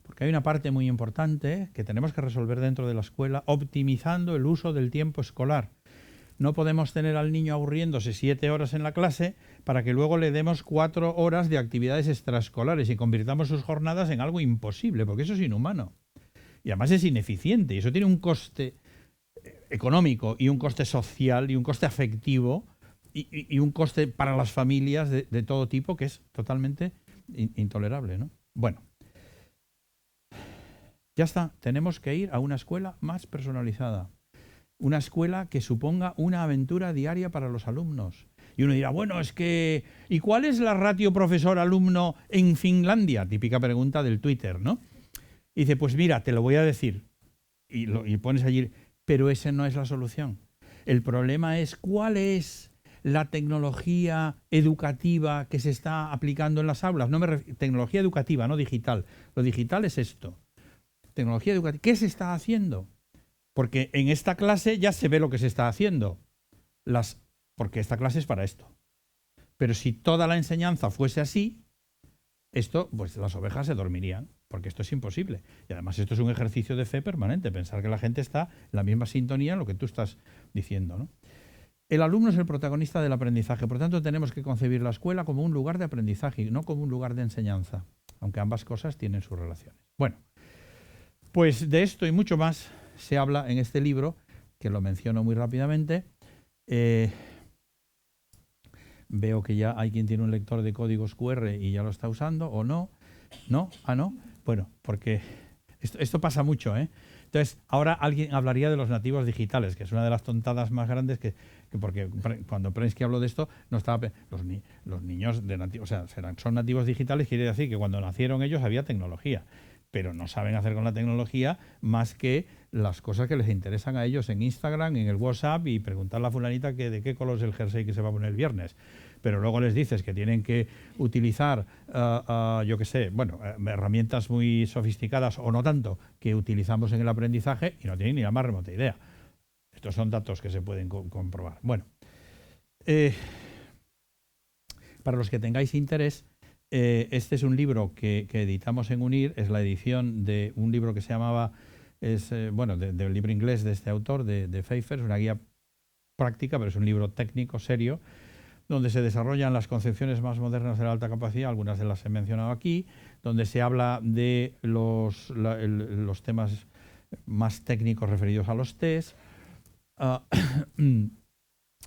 Porque hay una parte muy importante que tenemos que resolver dentro de la escuela, optimizando el uso del tiempo escolar. No podemos tener al niño aburriéndose 7 horas en la clase para que luego le demos 4 horas de actividades extraescolares y convirtamos sus jornadas en algo imposible, porque eso es inhumano. Y además es ineficiente, y eso tiene un coste económico y un coste social y un coste afectivo y un coste para las familias de todo tipo que es totalmente intolerable, ¿no? Bueno, ya está, tenemos que ir a una escuela más personalizada. Una escuela que suponga una aventura diaria para los alumnos. Y uno dirá, bueno, es que... ¿y cuál es la ratio profesor-alumno en Finlandia? Típica pregunta del Twitter, ¿no? Y dice, pues mira, te lo voy a decir. Y pones allí, pero esa no es la solución. El problema es cuál es la tecnología educativa que se está aplicando en las aulas. Tecnología educativa, no digital. Lo digital es esto. Tecnología educativa. ¿Qué se está haciendo? Porque en esta clase ya se ve lo que se está haciendo. Las porque esta clase es para esto. Pero si toda la enseñanza fuese así, esto, pues las ovejas se dormirían, porque esto es imposible. Y además esto es un ejercicio de fe permanente, pensar que la gente está en la misma sintonía en lo que tú estás diciendo, ¿no? El alumno es el protagonista del aprendizaje, por tanto tenemos que concebir la escuela como un lugar de aprendizaje y no como un lugar de enseñanza, aunque ambas cosas tienen sus relaciones. Bueno, pues de esto y mucho más se habla en este libro, que lo menciono muy rápidamente. Veo que ya hay quien tiene un lector de códigos QR y ya lo está usando, ¿o no? ¿No? ¿Ah, no? Bueno, porque esto pasa mucho, ¿eh? Entonces, ahora alguien hablaría de los nativos digitales, que es una de las tontadas más grandes porque cuando Prensky habló de esto, no estaba los niños de nativos, o sea, son nativos digitales, quiere decir que cuando nacieron ellos había tecnología, pero no saben hacer con la tecnología más que las cosas que les interesan a ellos en Instagram, en el WhatsApp, y preguntarle a la fulanita que de qué color es el jersey que se va a poner el viernes. Pero luego les dices que tienen que utilizar, yo qué sé, herramientas muy sofisticadas o no tanto que utilizamos en el aprendizaje y no tienen ni la más remota idea. Estos son datos que se pueden comprobar. Bueno, para los que tengáis interés, este es un libro que editamos en UNIR, es la edición de un libro que se llamaba, del libro inglés de este autor, de Pfeiffer, es una guía práctica, pero es un libro técnico, serio, donde se desarrollan las concepciones más modernas de la alta capacidad, algunas de las he mencionado aquí, donde se habla de los temas más técnicos referidos a los test.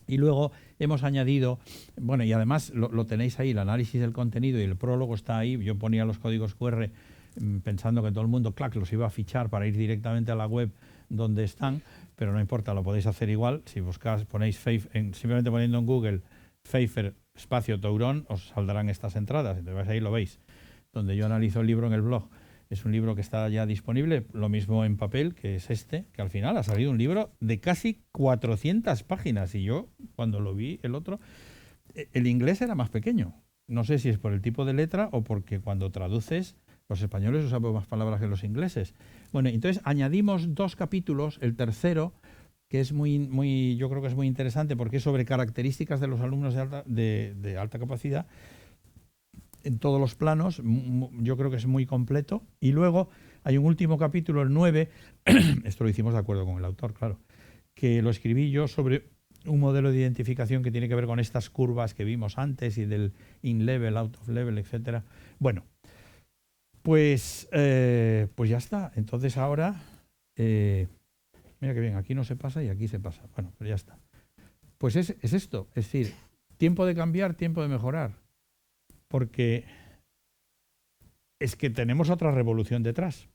Y luego hemos añadido, y además lo tenéis ahí, el análisis del contenido y el prólogo está ahí. Yo ponía los códigos QR pensando que todo el mundo, los iba a fichar para ir directamente a la web donde están, pero no importa, lo podéis hacer igual. Si buscáis, ponéis simplemente poniendo en Google Pfeiffer espacio Tourón, os saldrán estas entradas, entonces ahí lo veis, donde yo analizo el libro en el blog. Es un libro que está ya disponible, lo mismo en papel, que es que al final ha salido un libro de casi 400 páginas, y yo cuando lo vi el otro, el inglés era más pequeño. No sé si es por el tipo de letra o porque cuando traduces, los españoles usamos más palabras que los ingleses. Bueno, entonces añadimos 2 capítulos, el tercero, que es yo creo que es muy interesante porque es sobre características de los alumnos de alta capacidad en todos los planos. Yo creo que es muy completo. Y luego hay un último capítulo, el 9, esto lo hicimos de acuerdo con el autor, claro, que lo escribí yo sobre un modelo de identificación que tiene que ver con estas curvas que vimos antes y del in-level, out-of-level, etcétera. Bueno, pues ya está. Entonces ahora... mira que bien, aquí no se pasa y aquí se pasa. Bueno, pero ya está. Pues es esto, es decir, tiempo de cambiar, tiempo de mejorar. Porque es que tenemos otra revolución detrás,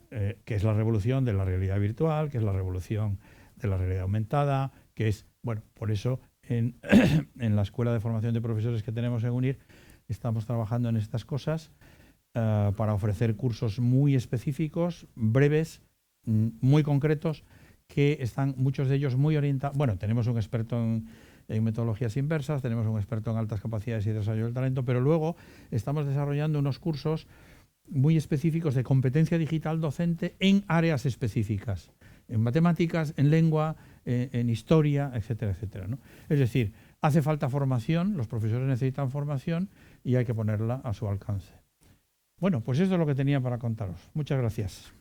que es la revolución de la realidad virtual, que es la revolución de la realidad aumentada, que es, por eso en la Escuela de Formación de Profesores que tenemos en UNIR estamos trabajando en estas cosas para ofrecer cursos muy específicos, breves, muy concretos, que están muchos de ellos muy orientados. Tenemos un experto en metodologías inversas, tenemos un experto en altas capacidades y desarrollo del talento, pero luego estamos desarrollando unos cursos muy específicos de competencia digital docente en áreas específicas, en matemáticas, en lengua, en historia, etcétera, etcétera, ¿no? Es decir, hace falta formación, los profesores necesitan formación y hay que ponerla a su alcance. Bueno, pues eso es lo que tenía para contaros. Muchas gracias.